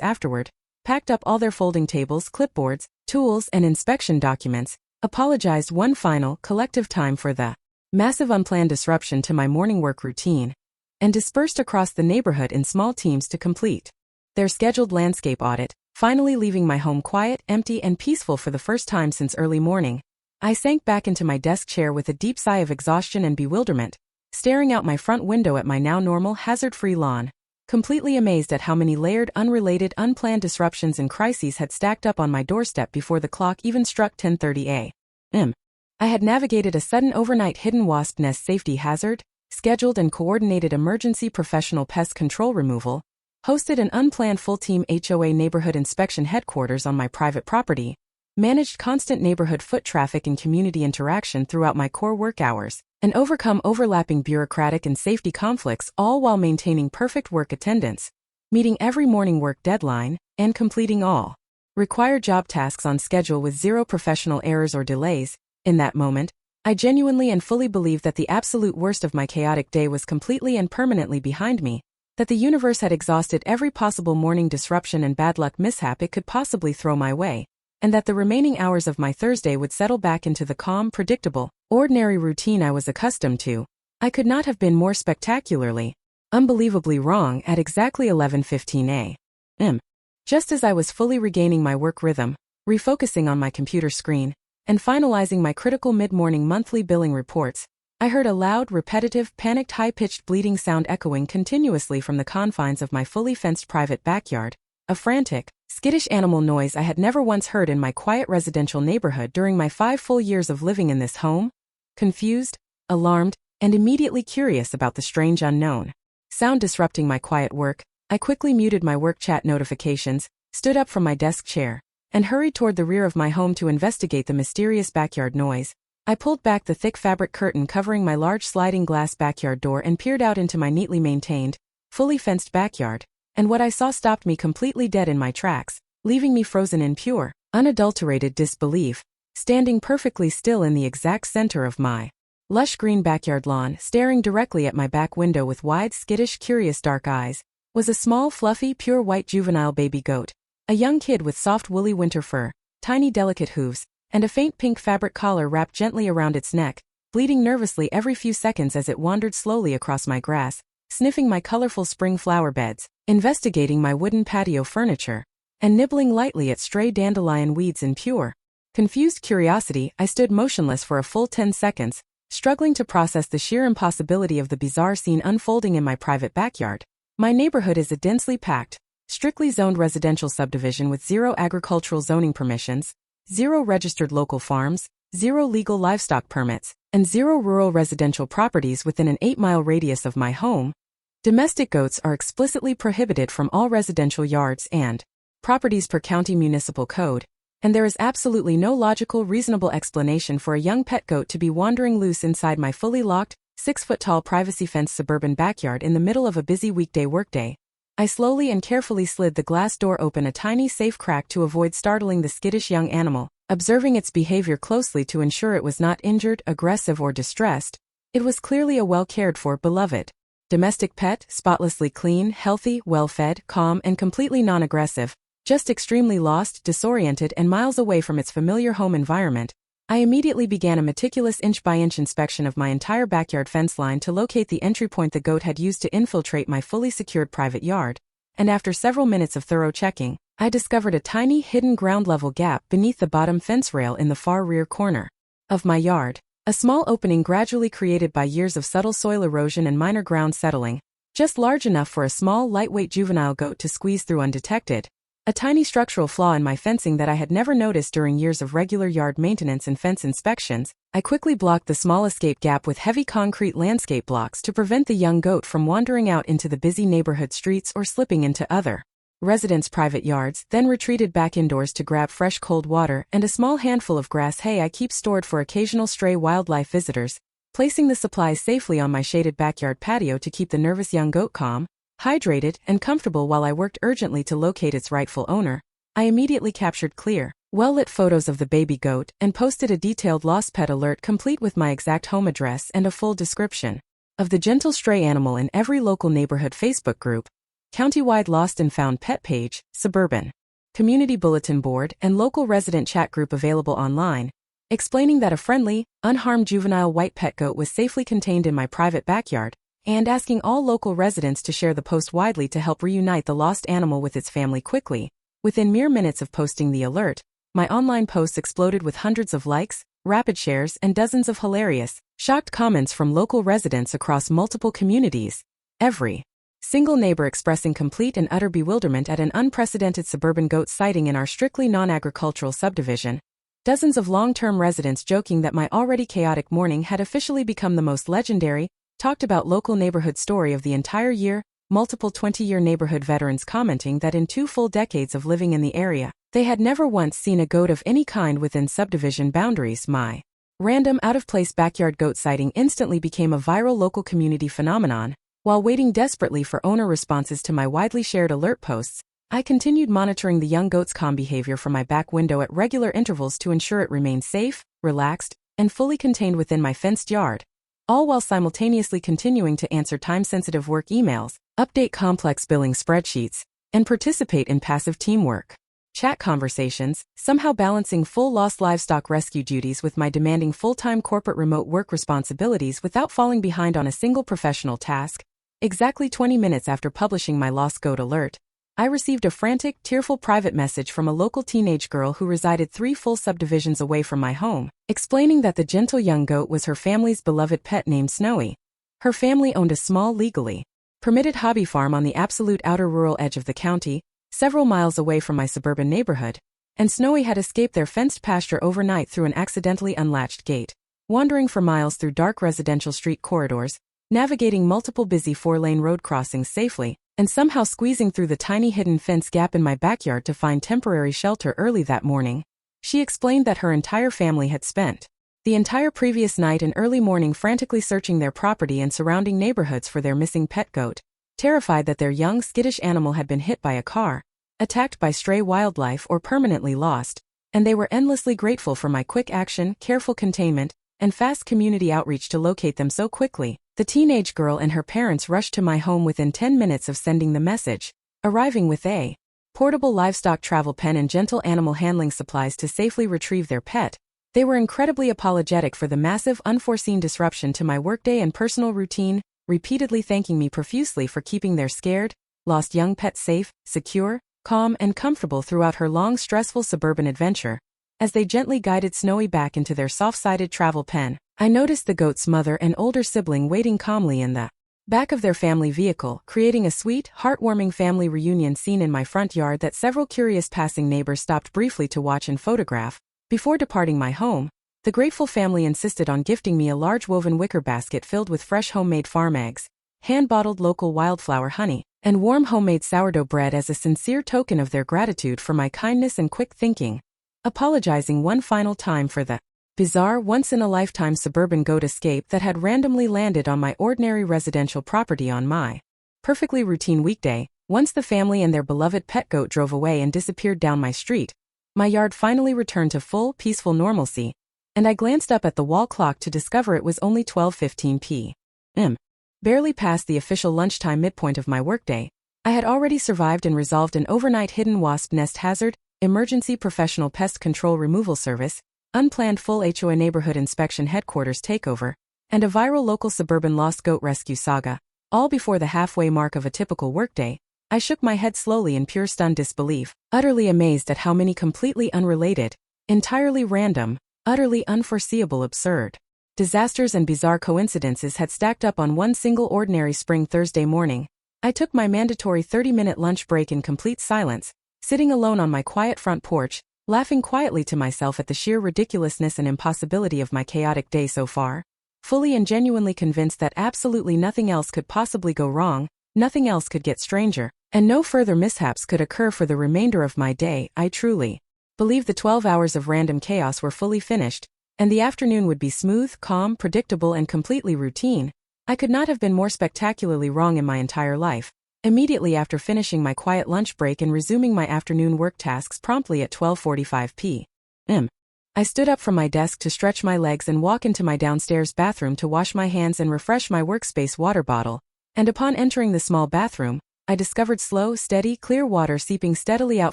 afterward, packed up all their folding tables, clipboards, tools, and inspection documents, apologized one final, collective time for the massive unplanned disruption to my morning work routine, and dispersed across the neighborhood in small teams to complete their scheduled landscape audit, finally leaving my home quiet, empty, and peaceful for the first time since early morning. I sank back into my desk chair with a deep sigh of exhaustion and bewilderment, staring out my front window at my now normal, hazard-free lawn, completely amazed at how many layered, unrelated, unplanned disruptions and crises had stacked up on my doorstep before the clock even struck 10:30 a.m. I had navigated a sudden overnight hidden wasp nest safety hazard, scheduled and coordinated emergency professional pest control removal, hosted an unplanned full-team HOA neighborhood inspection headquarters on my private property, managed constant neighborhood foot traffic and community interaction throughout my core work hours, and overcome overlapping bureaucratic and safety conflicts, all while maintaining perfect work attendance, meeting every morning work deadline, and completing all required job tasks on schedule with zero professional errors or delays. In that moment, I genuinely and fully believed that the absolute worst of my chaotic day was completely and permanently behind me, that the universe had exhausted every possible morning disruption and bad luck mishap it could possibly throw my way, and that the remaining hours of my Thursday would settle back into the calm, predictable, ordinary routine I was accustomed to. I could not have been more spectacularly, unbelievably wrong at exactly 11:15 a.m. Just as I was fully regaining my work rhythm, refocusing on my computer screen, and finalizing my critical mid-morning monthly billing reports, I heard a loud, repetitive, panicked high-pitched bleating sound echoing continuously from the confines of my fully fenced private backyard, a frantic, skittish animal noise I had never once heard in my quiet residential neighborhood during my 5 full years of living in this home. Confused, alarmed, and immediately curious about the strange unknown sound disrupting my quiet work, I quickly muted my work chat notifications, stood up from my desk chair, and hurried toward the rear of my home to investigate the mysterious backyard noise. I pulled back the thick fabric curtain covering my large sliding glass backyard door and peered out into my neatly maintained, fully fenced backyard, and what I saw stopped me completely dead in my tracks, leaving me frozen in pure, unadulterated disbelief, standing perfectly still in the exact center of my lush green backyard lawn, staring directly at my back window with wide, skittish, curious dark eyes, was a small, fluffy, pure white juvenile baby goat, a young kid with soft woolly winter fur, tiny delicate hooves, and a faint pink fabric collar wrapped gently around its neck, bleating nervously every few seconds as it wandered slowly across my grass, sniffing my colorful spring flower beds, investigating my wooden patio furniture, and nibbling lightly at stray dandelion weeds in pure, confused curiosity. I stood motionless for a full 10 seconds, struggling to process the sheer impossibility of the bizarre scene unfolding in my private backyard. My neighborhood is a densely packed, strictly zoned residential subdivision with 0 agricultural zoning permissions, 0 registered local farms, 0 legal livestock permits, and 0 rural residential properties within an 8-mile radius of my home. Domestic goats are explicitly prohibited from all residential yards and properties per county municipal code, and there is absolutely no logical, reasonable explanation for a young pet goat to be wandering loose inside my fully locked, 6-foot-tall privacy-fenced suburban backyard in the middle of a busy weekday workday. I slowly and carefully slid the glass door open a tiny safe crack to avoid startling the skittish young animal, observing its behavior closely to ensure it was not injured, aggressive, or distressed. It was clearly a well-cared-for, beloved domestic pet, spotlessly clean, healthy, well-fed, calm, and completely non-aggressive, just extremely lost, disoriented, and miles away from its familiar home environment. I immediately began a meticulous inch-by-inch inspection of my entire backyard fence line to locate the entry point the goat had used to infiltrate my fully secured private yard, and after several minutes of thorough checking, I discovered a tiny, hidden ground-level gap beneath the bottom fence rail in the far rear corner of my yard. A small opening gradually created by years of subtle soil erosion and minor ground settling, just large enough for a small, lightweight juvenile goat to squeeze through undetected. A tiny structural flaw in my fencing that I had never noticed during years of regular yard maintenance and fence inspections. I quickly blocked the small escape gap with heavy concrete landscape blocks to prevent the young goat from wandering out into the busy neighborhood streets or slipping into other residents' private yards, then retreated back indoors to grab fresh cold water and a small handful of grass hay I keep stored for occasional stray wildlife visitors, placing the supplies safely on my shaded backyard patio to keep the nervous young goat calm, hydrated, and comfortable while I worked urgently to locate its rightful owner. I immediately captured clear, well-lit photos of the baby goat and posted a detailed lost pet alert complete with my exact home address and a full description of the gentle stray animal in every local neighborhood Facebook group, countywide lost and found pet page, suburban community bulletin board, and local resident chat group available online, explaining that a friendly, unharmed juvenile white pet goat was safely contained in my private backyard, and asking all local residents to share the post widely to help reunite the lost animal with its family quickly. Within mere minutes of posting the alert, my online posts exploded with hundreds of likes, rapid shares, and dozens of hilarious, shocked comments from local residents across multiple communities. Every single neighbor expressing complete and utter bewilderment at an unprecedented suburban goat sighting in our strictly non-agricultural subdivision. Dozens of long-term residents joking that my already chaotic morning had officially become the most legendary, talked about local neighborhood story of the entire year, multiple 20-year neighborhood veterans commenting that in 2 full decades of living in the area, they had never once seen a goat of any kind within subdivision boundaries. My random out-of-place backyard goat sighting instantly became a viral local community phenomenon. While waiting desperately for owner responses to my widely shared alert posts, I continued monitoring the young goat's calm behavior from my back window at regular intervals to ensure it remained safe, relaxed, and fully contained within my fenced yard, all while simultaneously continuing to answer time-sensitive work emails, update complex billing spreadsheets, and participate in passive teamwork chat conversations, somehow balancing full lost livestock rescue duties with my demanding full-time corporate remote work responsibilities without falling behind on a single professional task. Exactly 20 minutes after publishing my lost goat alert, I received a frantic, tearful private message from a local teenage girl who resided 3 full subdivisions away from my home, explaining that the gentle young goat was her family's beloved pet named Snowy. Her family owned a small, legally permitted hobby farm on the absolute outer rural edge of the county, several miles away from my suburban neighborhood, and Snowy had escaped their fenced pasture overnight through an accidentally unlatched gate, wandering for miles through dark residential street corridors, navigating multiple busy 4-lane road crossings safely, and somehow squeezing through the tiny hidden fence gap in my backyard to find temporary shelter early that morning. She explained that her entire family had spent the entire previous night and early morning frantically searching their property and surrounding neighborhoods for their missing pet goat, terrified that their young, skittish animal had been hit by a car, attacked by stray wildlife, or permanently lost, and they were endlessly grateful for my quick action, careful containment, and fast community outreach to locate them so quickly. The teenage girl and her parents rushed to my home within 10 minutes of sending the message, arriving with a portable livestock travel pen and gentle animal handling supplies to safely retrieve their pet. They were incredibly apologetic for the massive, unforeseen disruption to my workday and personal routine, repeatedly thanking me profusely for keeping their scared, lost young pet safe, secure, calm, and comfortable throughout her long, stressful suburban adventure. As they gently guided Snowy back into their soft-sided travel pen, I noticed the goat's mother and older sibling waiting calmly in the back of their family vehicle, creating a sweet, heartwarming family reunion scene in my front yard that several curious passing neighbors stopped briefly to watch and photograph. Before departing my home, the grateful family insisted on gifting me a large woven wicker basket filled with fresh homemade farm eggs, hand-bottled local wildflower honey, and warm homemade sourdough bread as a sincere token of their gratitude for my kindness and quick thinking. Apologizing one final time for the bizarre, once-in-a-lifetime suburban goat escape that had randomly landed on my ordinary residential property on my perfectly routine weekday. Once the family and their beloved pet goat drove away and disappeared down my street, my yard finally returned to full, peaceful normalcy, and I glanced up at the wall clock to discover it was only 12:15 p.m. Barely past the official lunchtime midpoint of my workday, I had already survived and resolved an overnight hidden wasp nest hazard, emergency professional pest control removal service, unplanned full HOA neighborhood inspection headquarters takeover, and a viral local suburban lost goat rescue saga, all before the halfway mark of a typical workday. I shook my head slowly in pure stunned disbelief, utterly amazed at how many completely unrelated, entirely random, utterly unforeseeable absurd disasters and bizarre coincidences had stacked up on one single ordinary spring Thursday morning. I took my mandatory 30-minute lunch break in complete silence, sitting alone on my quiet front porch, laughing quietly to myself at the sheer ridiculousness and impossibility of my chaotic day so far, fully and genuinely convinced that absolutely nothing else could possibly go wrong, nothing else could get stranger, and no further mishaps could occur for the remainder of my day. I truly believed the 12 hours of random chaos were fully finished, and the afternoon would be smooth, calm, predictable, and completely routine. I could not have been more spectacularly wrong in my entire life. Immediately after finishing my quiet lunch break and resuming my afternoon work tasks promptly at 12:45 p.m., I stood up from my desk to stretch my legs and walk into my downstairs bathroom to wash my hands and refresh my workspace water bottle, and upon entering the small bathroom, I discovered slow, steady, clear water seeping steadily out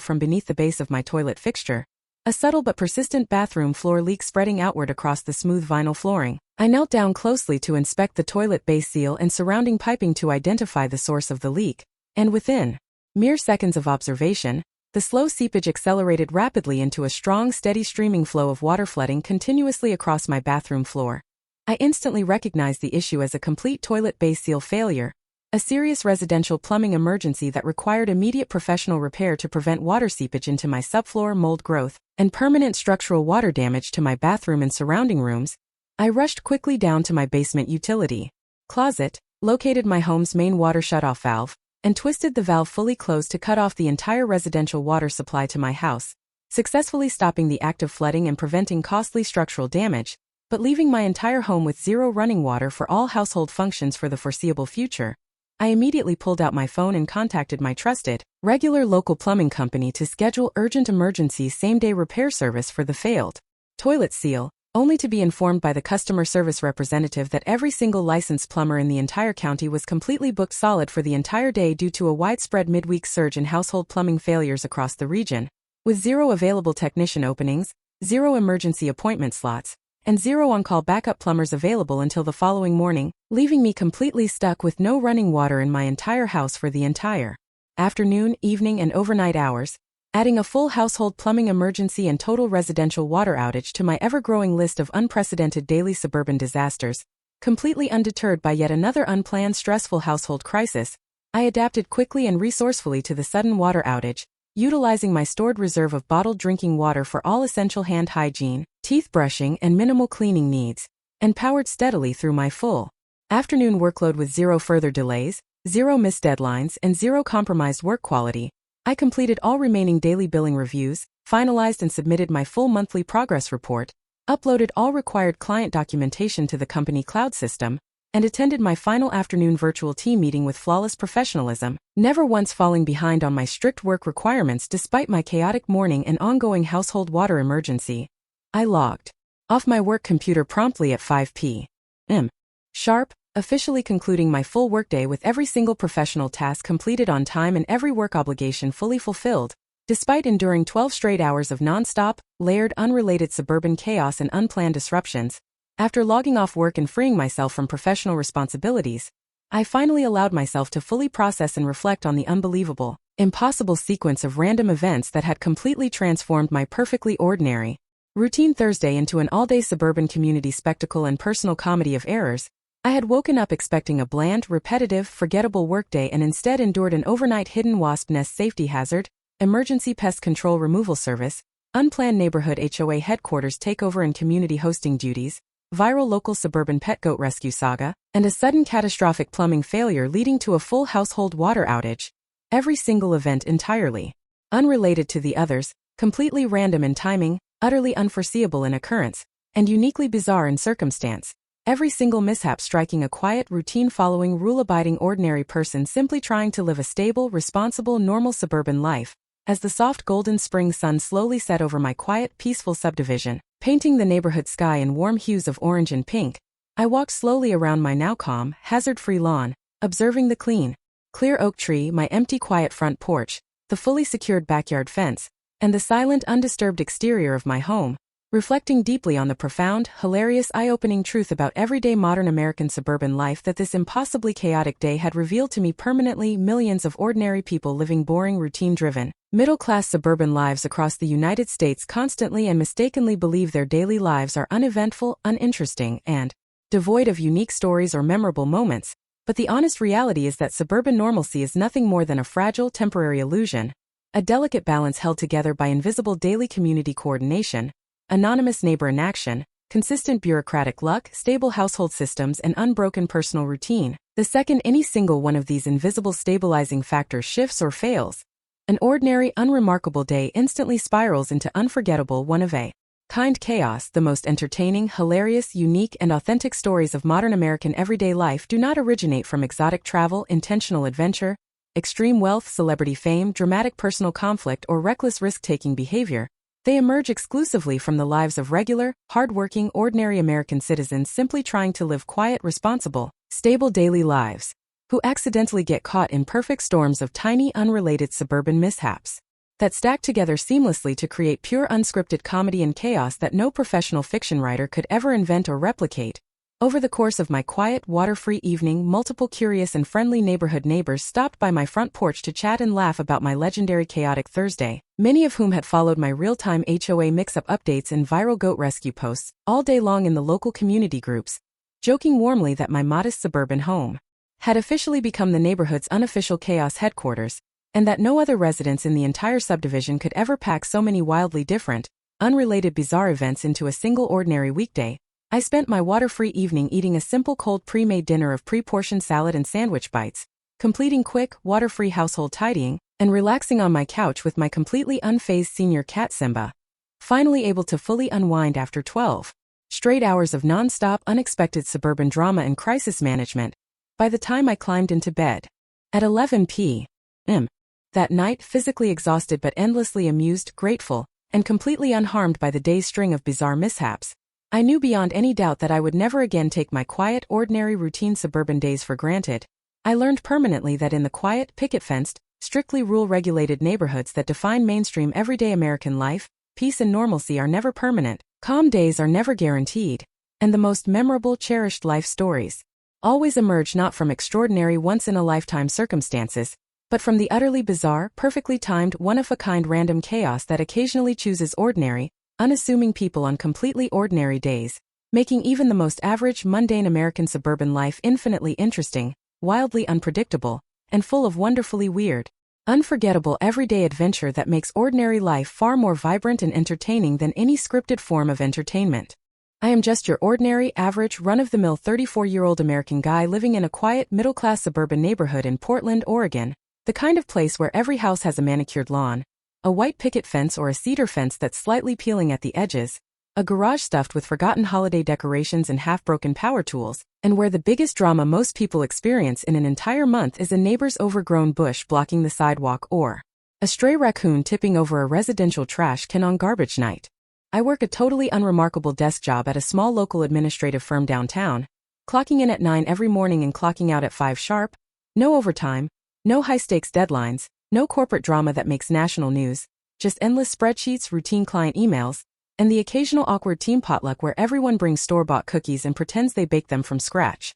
from beneath the base of my toilet fixture. A subtle but persistent bathroom floor leak spreading outward across the smooth vinyl flooring. I knelt down closely to inspect the toilet base seal and surrounding piping to identify the source of the leak, and within mere seconds of observation, the slow seepage accelerated rapidly into a strong, steady streaming flow of water flooding continuously across my bathroom floor. I instantly recognized the issue as a complete toilet base seal failure, a serious residential plumbing emergency that required immediate professional repair to prevent water seepage into my subfloor, mold growth, and permanent structural water damage to my bathroom and surrounding rooms. I rushed quickly down to my basement utility closet, located my home's main water shutoff valve, and twisted the valve fully closed to cut off the entire residential water supply to my house, successfully stopping the active flooding and preventing costly structural damage, but leaving my entire home with zero running water for all household functions for the foreseeable future. I immediately pulled out my phone and contacted my trusted, regular local plumbing company to schedule urgent emergency same-day repair service for the failed toilet seal, only to be informed by the customer service representative that every single licensed plumber in the entire county was completely booked solid for the entire day due to a widespread midweek surge in household plumbing failures across the region, with zero available technician openings, zero emergency appointment slots, and zero on-call backup plumbers available until the following morning, leaving me completely stuck with no running water in my entire house for the entire afternoon, evening, and overnight hours, adding a full household plumbing emergency and total residential water outage to my ever-growing list of unprecedented daily suburban disasters. Completely undeterred by yet another unplanned stressful household crisis, I adapted quickly and resourcefully to the sudden water outage, utilizing my stored reserve of bottled drinking water for all essential hand hygiene, teeth brushing, and minimal cleaning needs, and powered steadily through my full afternoon workload with zero further delays, zero missed deadlines, and zero compromised work quality. I completed all remaining daily billing reviews, finalized and submitted my full monthly progress report, uploaded all required client documentation to the company cloud system, and attended my final afternoon virtual team meeting with flawless professionalism, never once falling behind on my strict work requirements despite my chaotic morning and ongoing household water emergency. I logged off my work computer promptly at 5 p.m. sharp, officially concluding my full workday with every single professional task completed on time and every work obligation fully fulfilled, despite enduring 12 straight hours of non-stop, layered, unrelated suburban chaos and unplanned disruptions. After logging off work and freeing myself from professional responsibilities, I finally allowed myself to fully process and reflect on the unbelievable, impossible sequence of random events that had completely transformed my perfectly ordinary, routine Thursday into an all-day suburban community spectacle and personal comedy of errors. I had woken up expecting a bland, repetitive, forgettable workday and instead endured an overnight hidden wasp nest safety hazard, emergency pest control removal service, unplanned neighborhood HOA headquarters takeover and community hosting duties, viral local suburban pet goat rescue saga, and a sudden catastrophic plumbing failure leading to a full household water outage. Every single event entirely unrelated to the others, completely random in timing, utterly unforeseeable in occurrence, and uniquely bizarre in circumstance. Every single mishap striking a quiet, routine-following, rule-abiding ordinary person simply trying to live a stable, responsible, normal suburban life. As the soft golden spring sun slowly set over my quiet, peaceful subdivision, painting the neighborhood sky in warm hues of orange and pink, I walked slowly around my now calm, hazard-free lawn, observing the clean, clear oak tree, my empty quiet front porch, the fully secured backyard fence, and the silent, undisturbed exterior of my home, reflecting deeply on the profound, hilarious, eye-opening truth about everyday modern American suburban life that this impossibly chaotic day had revealed to me permanently. Millions of ordinary people living boring, routine-driven, middle-class suburban lives across the United States constantly and mistakenly believe their daily lives are uneventful, uninteresting, and devoid of unique stories or memorable moments. But the honest reality is that suburban normalcy is nothing more than a fragile, temporary illusion, a delicate balance held together by invisible daily community coordination, anonymous neighbor inaction, consistent bureaucratic luck, stable household systems, and unbroken personal routine. The second any single one of these invisible stabilizing factors shifts or fails, an ordinary, unremarkable day instantly spirals into unforgettable, one-of-a-kind chaos. The most entertaining, hilarious, unique, and authentic stories of modern American everyday life do not originate from exotic travel, intentional adventure, extreme wealth, celebrity fame, dramatic personal conflict, or reckless risk-taking behavior. They emerge exclusively from the lives of regular, hard-working, ordinary American citizens simply trying to live quiet, responsible, stable daily lives, who accidentally get caught in perfect storms of tiny, unrelated suburban mishaps that stack together seamlessly to create pure unscripted comedy and chaos that no professional fiction writer could ever invent or replicate. Over the course of my quiet, water-free evening, multiple curious and friendly neighborhood neighbors stopped by my front porch to chat and laugh about my legendary chaotic Thursday, many of whom had followed my real-time HOA mix-up updates and viral goat rescue posts all day long in the local community groups, joking warmly that my modest suburban home had officially become the neighborhood's unofficial chaos headquarters, and that no other residents in the entire subdivision could ever pack so many wildly different, unrelated bizarre events into a single ordinary weekday. I spent my water-free evening eating a simple cold pre-made dinner of pre-portioned salad and sandwich bites, completing quick, water-free household tidying, and relaxing on my couch with my completely unfazed senior cat Simba, finally able to fully unwind after 12 straight hours of non-stop, unexpected suburban drama and crisis management. By the time I climbed into bed at 11 p.m. that night, physically exhausted but endlessly amused, grateful, and completely unharmed by the day's string of bizarre mishaps, I knew beyond any doubt that I would never again take my quiet, ordinary, routine suburban days for granted. I learned permanently that in the quiet, picket-fenced, strictly rule-regulated neighborhoods that define mainstream everyday American life, peace and normalcy are never permanent, calm days are never guaranteed, and the most memorable, cherished life stories always emerge not from extraordinary once-in-a-lifetime circumstances, but from the utterly bizarre, perfectly timed, one-of-a-kind random chaos that occasionally chooses ordinary, unassuming people on completely ordinary days, making even the most average, mundane American suburban life infinitely interesting, wildly unpredictable, and full of wonderfully weird, unforgettable everyday adventure that makes ordinary life far more vibrant and entertaining than any scripted form of entertainment. I am just your ordinary, average, run-of-the-mill 34-year-old American guy living in a quiet, middle-class suburban neighborhood in Portland, Oregon, the kind of place where every house has a manicured lawn, a white picket fence or a cedar fence that's slightly peeling at the edges, a garage stuffed with forgotten holiday decorations and half-broken power tools, and where the biggest drama most people experience in an entire month is a neighbor's overgrown bush blocking the sidewalk or a stray raccoon tipping over a residential trash can on garbage night. I work a totally unremarkable desk job at a small local administrative firm downtown, clocking in at 9 every morning and clocking out at 5 sharp, no overtime, no high-stakes deadlines, no corporate drama that makes national news, just endless spreadsheets, routine client emails, and the occasional awkward team potluck where everyone brings store-bought cookies and pretends they baked them from scratch.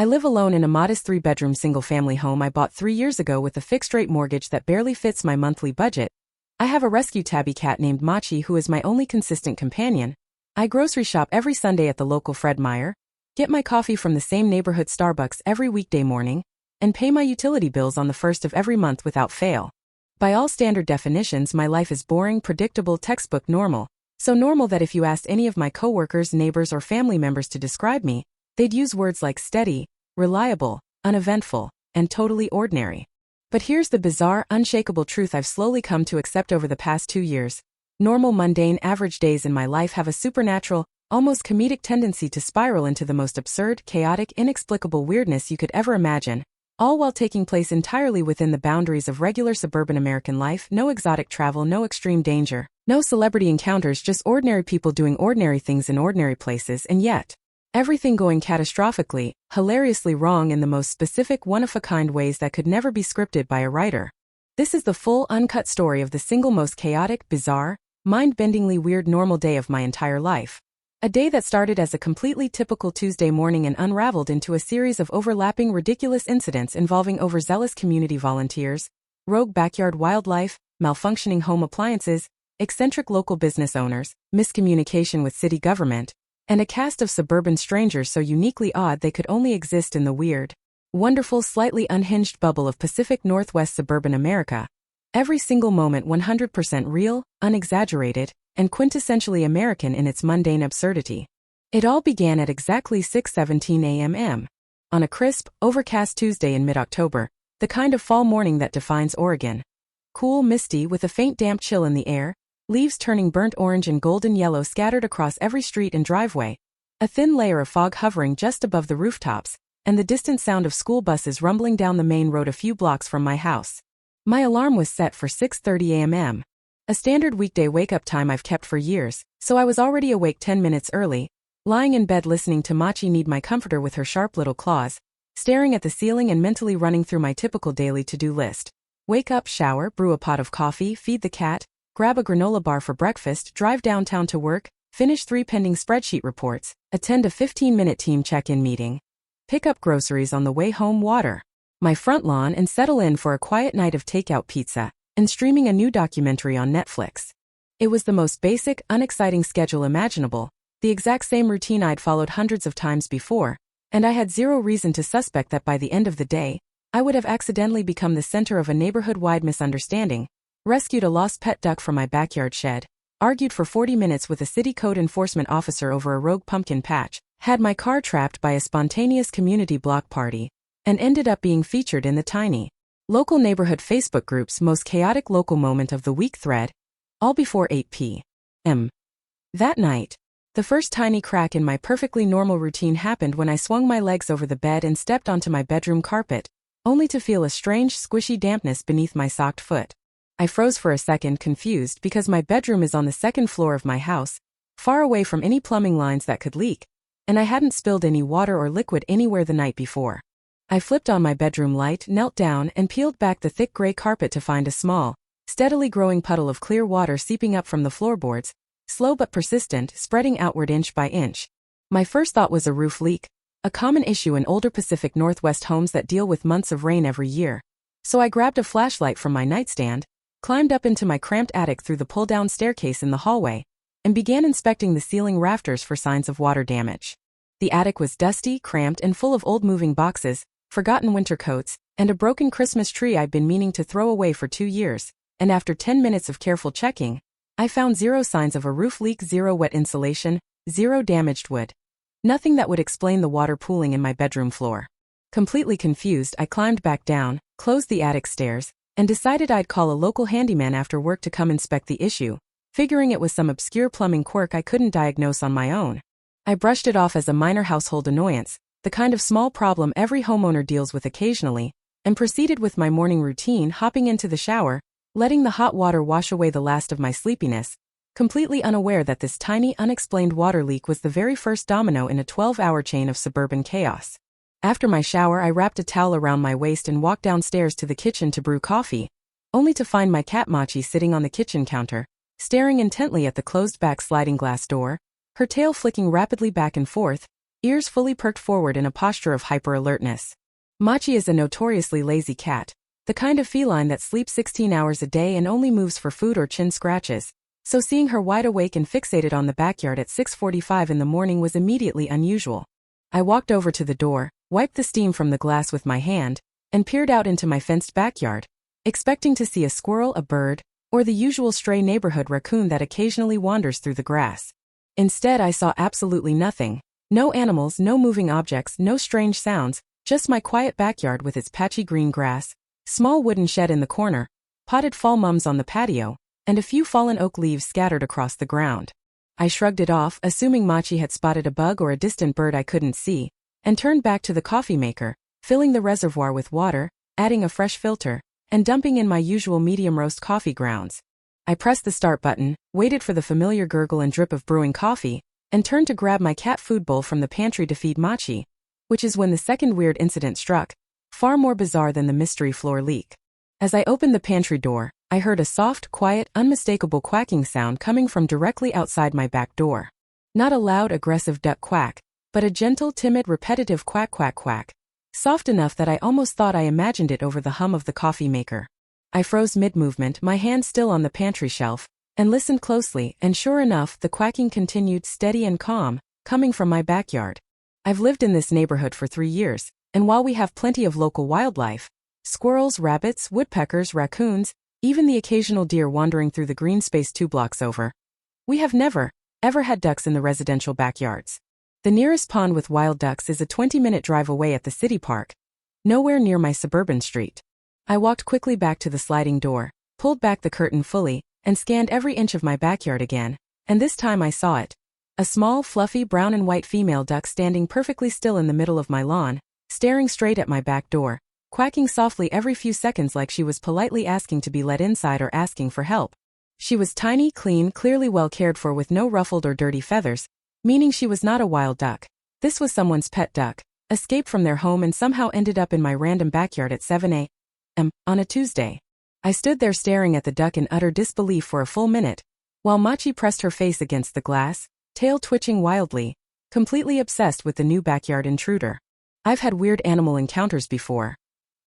I live alone in a modest 3-bedroom single-family home I bought 3 years ago with a fixed-rate mortgage that barely fits my monthly budget. I have a rescue tabby cat named Machi who is my only consistent companion. I grocery shop every Sunday at the local Fred Meyer, get my coffee from the same neighborhood Starbucks every weekday morning, and pay my utility bills on the first of every month without fail. By all standard definitions, my life is boring, predictable, textbook normal. So normal that if you asked any of my coworkers, neighbors, or family members to describe me, they'd use words like steady, reliable, uneventful, and totally ordinary. But here's the bizarre, unshakable truth I've slowly come to accept over the past 2 years. Normal, mundane, average days in my life have a supernatural, almost comedic tendency to spiral into the most absurd, chaotic, inexplicable weirdness you could ever imagine, all while taking place entirely within the boundaries of regular suburban American life. No exotic travel, no extreme danger, no celebrity encounters, just ordinary people doing ordinary things in ordinary places, and yet everything going catastrophically, hilariously wrong in the most specific, one-of-a-kind ways that could never be scripted by a writer. This is the full, uncut story of the single most chaotic, bizarre, mind-bendingly weird normal day of my entire life. A day that started as a completely typical Tuesday morning and unraveled into a series of overlapping ridiculous incidents involving overzealous community volunteers, rogue backyard wildlife, malfunctioning home appliances, eccentric local business owners, miscommunication with city government, and a cast of suburban strangers so uniquely odd they could only exist in the weird, wonderful, slightly unhinged bubble of Pacific Northwest suburban America. Every single moment 100% real, unexaggerated, and quintessentially American in its mundane absurdity. It all began at exactly 6:17 a.m. on a crisp, overcast Tuesday in mid-October, the kind of fall morning that defines Oregon. Cool, misty, with a faint damp chill in the air, leaves turning burnt orange and golden yellow scattered across every street and driveway, a thin layer of fog hovering just above the rooftops, and the distant sound of school buses rumbling down the main road a few blocks from my house. My alarm was set for 6:30 a.m., a standard weekday wake-up time I've kept for years, so I was already awake 10 minutes early, lying in bed listening to Machi knead my comforter with her sharp little claws, staring at the ceiling and mentally running through my typical daily to-do list. Wake up, shower, brew a pot of coffee, feed the cat, grab a granola bar for breakfast, drive downtown to work, finish 3 pending spreadsheet reports, attend a 15-minute team check-in meeting, pick up groceries on the way home, water my front lawn, and settle in for a quiet night of takeout pizza and streaming a new documentary on Netflix. It was the most basic, unexciting schedule imaginable, the exact same routine I'd followed hundreds of times before, and I had zero reason to suspect that by the end of the day, I would have accidentally become the center of a neighborhood-wide misunderstanding, rescued a lost pet duck from my backyard shed, argued for 40 minutes with a city code enforcement officer over a rogue pumpkin patch, had my car trapped by a spontaneous community block party, and ended up being featured in the tiny, local neighborhood Facebook group's most chaotic local moment of the week thread, all before 8 p.m. That night, the first tiny crack in my perfectly normal routine happened when I swung my legs over the bed and stepped onto my bedroom carpet, only to feel a strange, squishy dampness beneath my socked foot. I froze for a second, confused, because my bedroom is on the second floor of my house, far away from any plumbing lines that could leak, and I hadn't spilled any water or liquid anywhere the night before. I flipped on my bedroom light, knelt down, and peeled back the thick gray carpet to find a small, steadily growing puddle of clear water seeping up from the floorboards, slow but persistent, spreading outward inch by inch. My first thought was a roof leak, a common issue in older Pacific Northwest homes that deal with months of rain every year. So I grabbed a flashlight from my nightstand, climbed up into my cramped attic through the pull-down staircase in the hallway, and began inspecting the ceiling rafters for signs of water damage. The attic was dusty, cramped, and full of old moving boxes, forgotten winter coats, and a broken Christmas tree I'd been meaning to throw away for 2 years, and after 10 minutes of careful checking, I found zero signs of a roof leak, zero wet insulation, zero damaged wood. Nothing that would explain the water pooling in my bedroom floor. Completely confused, I climbed back down, closed the attic stairs, and decided I'd call a local handyman after work to come inspect the issue, figuring it was some obscure plumbing quirk I couldn't diagnose on my own. I brushed it off as a minor household annoyance, the kind of small problem every homeowner deals with occasionally, and proceeded with my morning routine, hopping into the shower, letting the hot water wash away the last of my sleepiness, completely unaware that this tiny, unexplained water leak was the very first domino in a 12-hour chain of suburban chaos. After my shower, I wrapped a towel around my waist and walked downstairs to the kitchen to brew coffee, only to find my cat Machi sitting on the kitchen counter, staring intently at the closed-back sliding glass door, her tail flicking rapidly back and forth, ears fully perked forward in a posture of hyper-alertness. Machi is a notoriously lazy cat, the kind of feline that sleeps 16 hours a day and only moves for food or chin scratches, so seeing her wide awake and fixated on the backyard at 6:45 in the morning was immediately unusual. I walked over to the door, wiped the steam from the glass with my hand, and peered out into my fenced backyard, expecting to see a squirrel, a bird, or the usual stray neighborhood raccoon that occasionally wanders through the grass. Instead, I saw absolutely nothing. No animals, no moving objects, no strange sounds, just my quiet backyard with its patchy green grass, small wooden shed in the corner, potted fall mums on the patio, and a few fallen oak leaves scattered across the ground. I shrugged it off, assuming Machi had spotted a bug or a distant bird I couldn't see, and turned back to the coffee maker, filling the reservoir with water, adding a fresh filter, and dumping in my usual medium roast coffee grounds. I pressed the start button, waited for the familiar gurgle and drip of brewing coffee, and turned to grab my cat food bowl from the pantry to feed Machi, which is when the second weird incident struck, far more bizarre than the mystery floor leak. As I opened the pantry door, I heard a soft, quiet, unmistakable quacking sound coming from directly outside my back door. Not a loud, aggressive duck quack, but a gentle, timid, repetitive quack quack quack, soft enough that I almost thought I imagined it over the hum of the coffee maker. I froze mid-movement, my hand still on the pantry shelf, and listened closely, and sure enough, the quacking continued steady and calm, coming from my backyard. I've lived in this neighborhood for 3 years, and while we have plenty of local wildlife, squirrels, rabbits, woodpeckers, raccoons, even the occasional deer wandering through the green space 2 blocks over, we have never, ever had ducks in the residential backyards. The nearest pond with wild ducks is a 20-minute drive away at the city park, nowhere near my suburban street. I walked quickly back to the sliding door, pulled back the curtain fully, and scanned every inch of my backyard again, and this time I saw it. A small, fluffy brown and white female duck standing perfectly still in the middle of my lawn, staring straight at my back door, quacking softly every few seconds like she was politely asking to be let inside or asking for help. She was tiny, clean, clearly well cared for with no ruffled or dirty feathers, meaning she was not a wild duck. This was someone's pet duck, escaped from their home and somehow ended up in my random backyard at 7 a.m. on a Tuesday. I stood there staring at the duck in utter disbelief for a full minute, while Machi pressed her face against the glass, tail twitching wildly, completely obsessed with the new backyard intruder. I've had weird animal encounters before.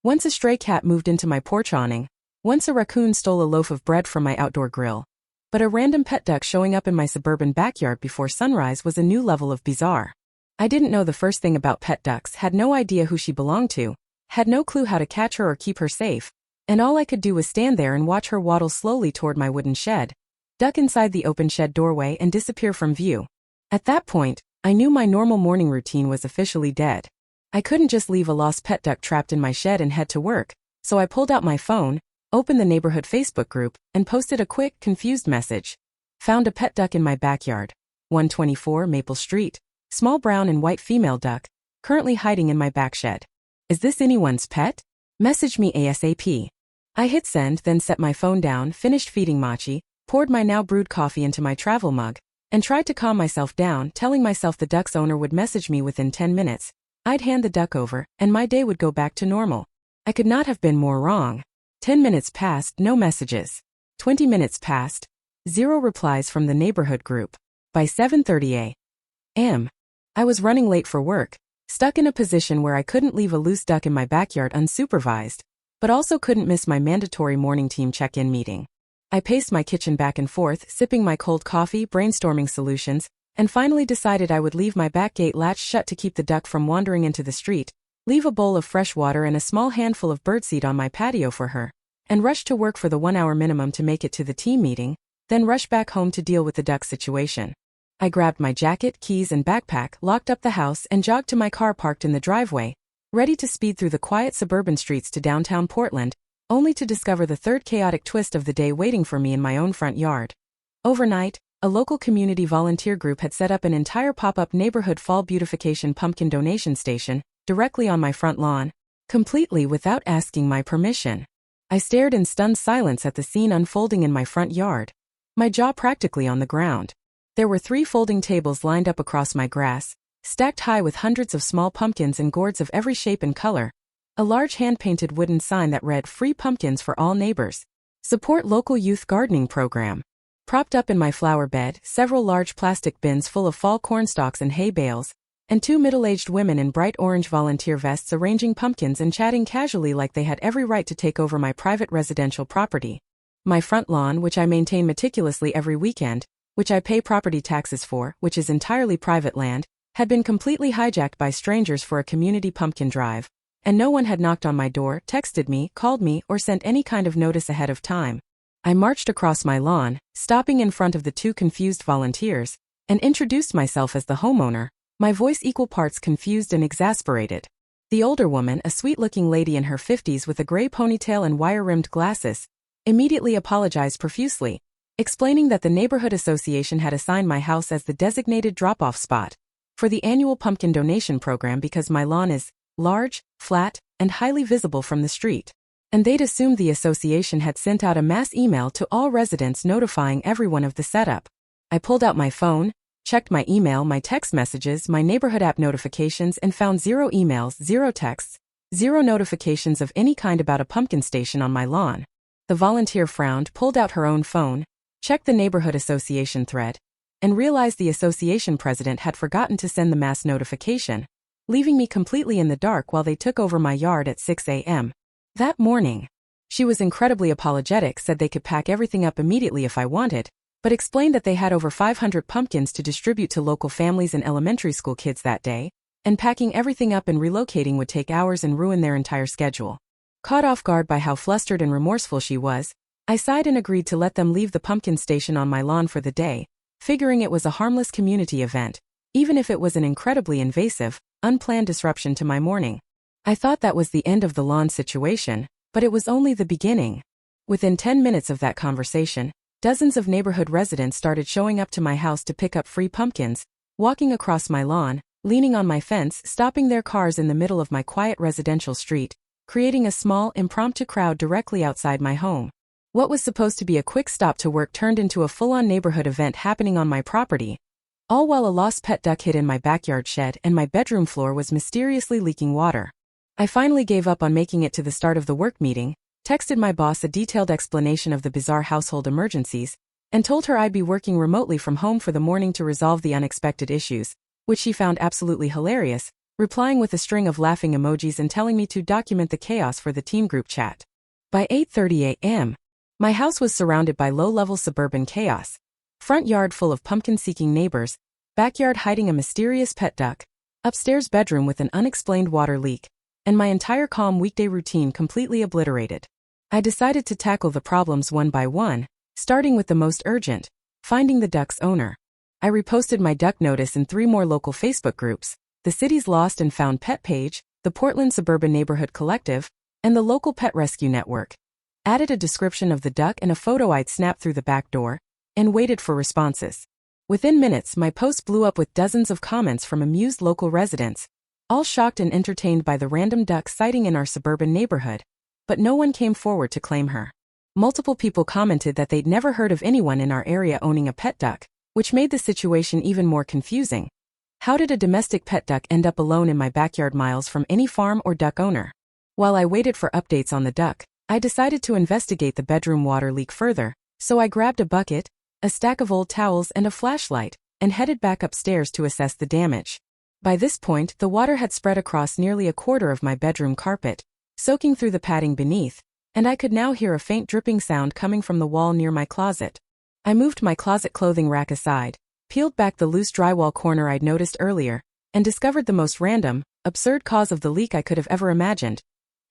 Once a stray cat moved into my porch awning, once a raccoon stole a loaf of bread from my outdoor grill. But a random pet duck showing up in my suburban backyard before sunrise was a new level of bizarre. I didn't know the first thing about pet ducks, had no idea who she belonged to, had no clue how to catch her or keep her safe, and all I could do was stand there and watch her waddle slowly toward my wooden shed, duck inside the open shed doorway and disappear from view. At that point, I knew my normal morning routine was officially dead. I couldn't just leave a lost pet duck trapped in my shed and head to work, so I pulled out my phone, opened the neighborhood Facebook group, and posted a quick, confused message. Found a pet duck in my backyard. 124 Maple Street. Small brown and white female duck, currently hiding in my back shed. Is this anyone's pet? Message me ASAP. I hit send, then set my phone down, finished feeding Machi, poured my now brewed coffee into my travel mug, and tried to calm myself down, telling myself the duck's owner would message me within 10 minutes. I'd hand the duck over, and my day would go back to normal. I could not have been more wrong. 10 minutes passed, no messages. 20 minutes passed, 0 replies from the neighborhood group. By 7:30 a.m., I was running late for work, stuck in a position where I couldn't leave a loose duck in my backyard unsupervised, but also couldn't miss my mandatory morning team check-in meeting. I paced my kitchen back and forth, sipping my cold coffee, brainstorming solutions, and finally decided I would leave my back gate latched shut to keep the duck from wandering into the street, leave a bowl of fresh water and a small handful of birdseed on my patio for her, and rush to work for the 1-hour minimum to make it to the team meeting, then rush back home to deal with the duck situation. I grabbed my jacket, keys, and backpack, locked up the house, and jogged to my car parked in the driveway, ready to speed through the quiet suburban streets to downtown Portland, only to discover the third chaotic twist of the day waiting for me in my own front yard. Overnight, a local community volunteer group had set up an entire pop-up neighborhood fall beautification pumpkin donation station directly on my front lawn, completely without asking my permission. I stared in stunned silence at the scene unfolding in my front yard, my jaw practically on the ground. There were 3 folding tables lined up across my grass, stacked high with hundreds of small pumpkins and gourds of every shape and color, a large hand-painted wooden sign that read "Free pumpkins for all neighbors. Support local youth gardening program." Propped up in my flower bed, several large plastic bins full of fall cornstalks and hay bales, and two middle-aged women in bright orange volunteer vests arranging pumpkins and chatting casually like they had every right to take over my private residential property. My front lawn, which I maintain meticulously every weekend, which I pay property taxes for, which is entirely private land, had been completely hijacked by strangers for a community pumpkin drive, and no one had knocked on my door, texted me, called me, or sent any kind of notice ahead of time. I marched across my lawn, stopping in front of the two confused volunteers, and introduced myself as the homeowner, my voice equal parts confused and exasperated. The older woman, a sweet-looking lady in her 50s with a gray ponytail and wire-rimmed glasses, immediately apologized profusely, explaining that the neighborhood association had assigned my house as the designated drop-off spot for the annual pumpkin donation program because my lawn is large, flat, and highly visible from the street. And they'd assumed the association had sent out a mass email to all residents notifying everyone of the setup. I pulled out my phone, checked my email, my text messages, my neighborhood app notifications, and found 0 emails, 0 texts, 0 notifications of any kind about a pumpkin station on my lawn. The volunteer frowned, pulled out her own phone, checked the neighborhood association thread, and realized the association president had forgotten to send the mass notification, leaving me completely in the dark while they took over my yard at 6 a.m. that morning. She was incredibly apologetic, said they could pack everything up immediately if I wanted, but explained that they had over 500 pumpkins to distribute to local families and elementary school kids that day, and packing everything up and relocating would take hours and ruin their entire schedule. Caught off guard by how flustered and remorseful she was, I sighed and agreed to let them leave the pumpkin station on my lawn for the day, figuring it was a harmless community event, even if it was an incredibly invasive, unplanned disruption to my morning. I thought that was the end of the lawn situation, but it was only the beginning. Within 10 minutes of that conversation, dozens of neighborhood residents started showing up to my house to pick up free pumpkins, walking across my lawn, leaning on my fence, stopping their cars in the middle of my quiet residential street, creating a small, impromptu crowd directly outside my home. What was supposed to be a quick stop to work turned into a full-on neighborhood event happening on my property, all while a lost pet duck hid in my backyard shed and my bedroom floor was mysteriously leaking water. I finally gave up on making it to the start of the work meeting, texted my boss a detailed explanation of the bizarre household emergencies, and told her I'd be working remotely from home for the morning to resolve the unexpected issues, which she found absolutely hilarious, replying with a string of laughing emojis and telling me to document the chaos for the team group chat. By 8:30 a.m., my house was surrounded by low-level suburban chaos. Front yard full of pumpkin-seeking neighbors, backyard hiding a mysterious pet duck, upstairs bedroom with an unexplained water leak, and my entire calm weekday routine completely obliterated. I decided to tackle the problems one by one, starting with the most urgent, finding the duck's owner. I reposted my duck notice in 3 more local Facebook groups, the city's Lost and Found Pet page, the Portland Suburban Neighborhood Collective, and the local pet rescue network. Added a description of the duck and a photo I'd snapped through the back door, and waited for responses. Within minutes, my post blew up with dozens of comments from amused local residents, all shocked and entertained by the random duck sighting in our suburban neighborhood, but no one came forward to claim her. Multiple people commented that they'd never heard of anyone in our area owning a pet duck, which made the situation even more confusing. How did a domestic pet duck end up alone in my backyard miles from any farm or duck owner? While I waited for updates on the duck, I decided to investigate the bedroom water leak further, so I grabbed a bucket, a stack of old towels and a flashlight, and headed back upstairs to assess the damage. By this point, the water had spread across nearly a quarter of my bedroom carpet, soaking through the padding beneath, and I could now hear a faint dripping sound coming from the wall near my closet. I moved my closet clothing rack aside, peeled back the loose drywall corner I'd noticed earlier, and discovered the most random, absurd cause of the leak I could have ever imagined.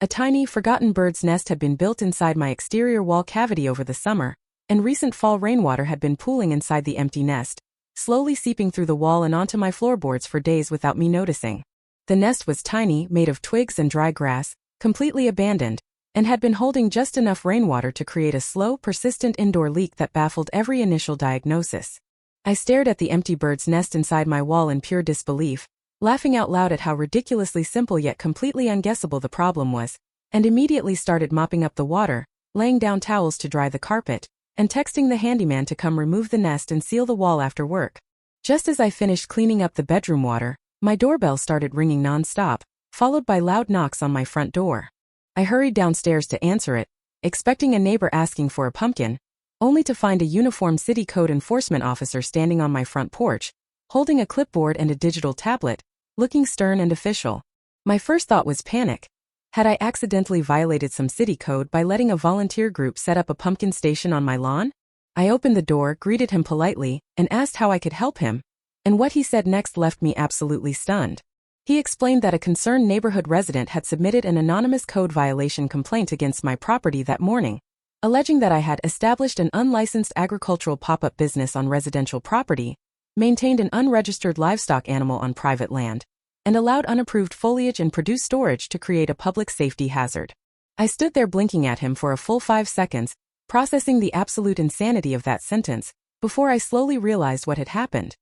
A tiny, forgotten bird's nest had been built inside my exterior wall cavity over the summer, and recent fall rainwater had been pooling inside the empty nest, slowly seeping through the wall and onto my floorboards for days without me noticing. The nest was tiny, made of twigs and dry grass, completely abandoned, and had been holding just enough rainwater to create a slow, persistent indoor leak that baffled every initial diagnosis. I stared at the empty bird's nest inside my wall in pure disbelief, laughing out loud at how ridiculously simple yet completely unguessable the problem was, and immediately started mopping up the water, laying down towels to dry the carpet, and texting the handyman to come remove the nest and seal the wall after work. Just as I finished cleaning up the bedroom water, my doorbell started ringing non-stop, followed by loud knocks on my front door. I hurried downstairs to answer it, expecting a neighbor asking for a pumpkin, only to find a uniformed city code enforcement officer standing on my front porch, holding a clipboard and a digital tablet, looking stern and official. My first thought was panic. Had I accidentally violated some city code by letting a volunteer group set up a pumpkin station on my lawn? I opened the door, greeted him politely, and asked how I could help him. And what he said next left me absolutely stunned. He explained that a concerned neighborhood resident had submitted an anonymous code violation complaint against my property that morning, alleging that I had established an unlicensed agricultural pop-up business on residential property, maintained an unregistered livestock animal on private land, and allowed unapproved foliage and produce storage to create a public safety hazard. I stood there blinking at him for a full 5 seconds, processing the absolute insanity of that sentence, before I slowly realized what had happened.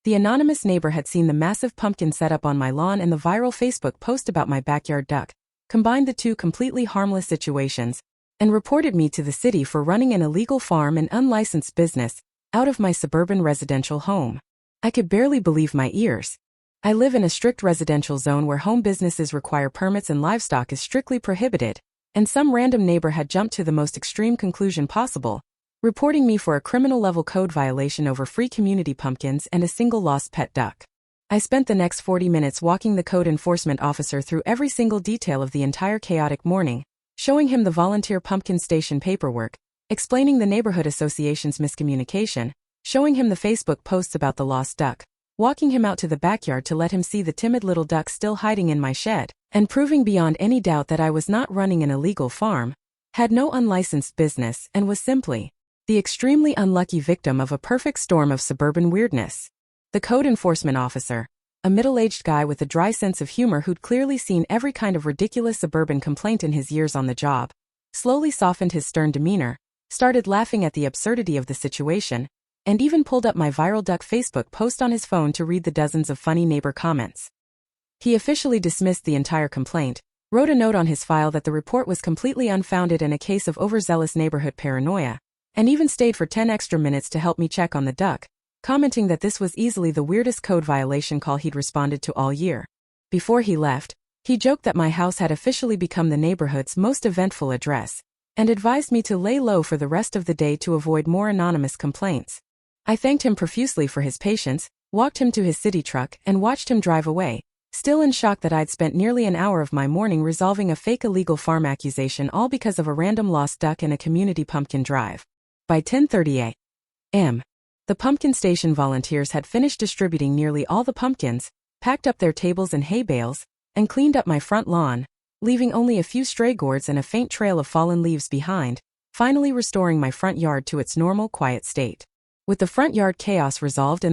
The anonymous neighbor had seen the massive pumpkin set up on my lawn and the viral Facebook post about my backyard duck, combined the two completely harmless situations, and reported me to the city for running an illegal farm and unlicensed business out of my suburban residential home. I could barely believe my ears. I live in a strict residential zone where home businesses require permits and livestock is strictly prohibited, and some random neighbor had jumped to the most extreme conclusion possible, reporting me for a criminal-level code violation over free community pumpkins and a single lost pet duck. I spent the next 40 minutes walking the code enforcement officer through every single detail of the entire chaotic morning, showing him the volunteer pumpkin station paperwork, explaining the neighborhood association's miscommunication, showing him the Facebook posts about the lost duck, walking him out to the backyard to let him see the timid little duck still hiding in my shed, and proving beyond any doubt that I was not running an illegal farm, had no unlicensed business, and was simply the extremely unlucky victim of a perfect storm of suburban weirdness. The code enforcement officer, a middle-aged guy with a dry sense of humor who'd clearly seen every kind of ridiculous suburban complaint in his years on the job, slowly softened his stern demeanor, started laughing at the absurdity of the situation, and even pulled up my viral duck Facebook post on his phone to read the dozens of funny neighbor comments. He officially dismissed the entire complaint, wrote a note on his file that the report was completely unfounded and a case of overzealous neighborhood paranoia, and even stayed for 10 extra minutes to help me check on the duck, commenting that this was easily the weirdest code violation call he'd responded to all year. Before he left, he joked that my house had officially become the neighborhood's most eventful address, and advised me to lay low for the rest of the day to avoid more anonymous complaints. I thanked him profusely for his patience, walked him to his city truck, and watched him drive away, still in shock that I'd spent nearly an hour of my morning resolving a fake illegal farm accusation all because of a random lost duck in a community pumpkin drive. By 10:30 a.m., the pumpkin station volunteers had finished distributing nearly all the pumpkins, packed up their tables and hay bales, and cleaned up my front lawn, leaving only a few stray gourds and a faint trail of fallen leaves behind, finally restoring my front yard to its normal, quiet state. With the front yard chaos resolved and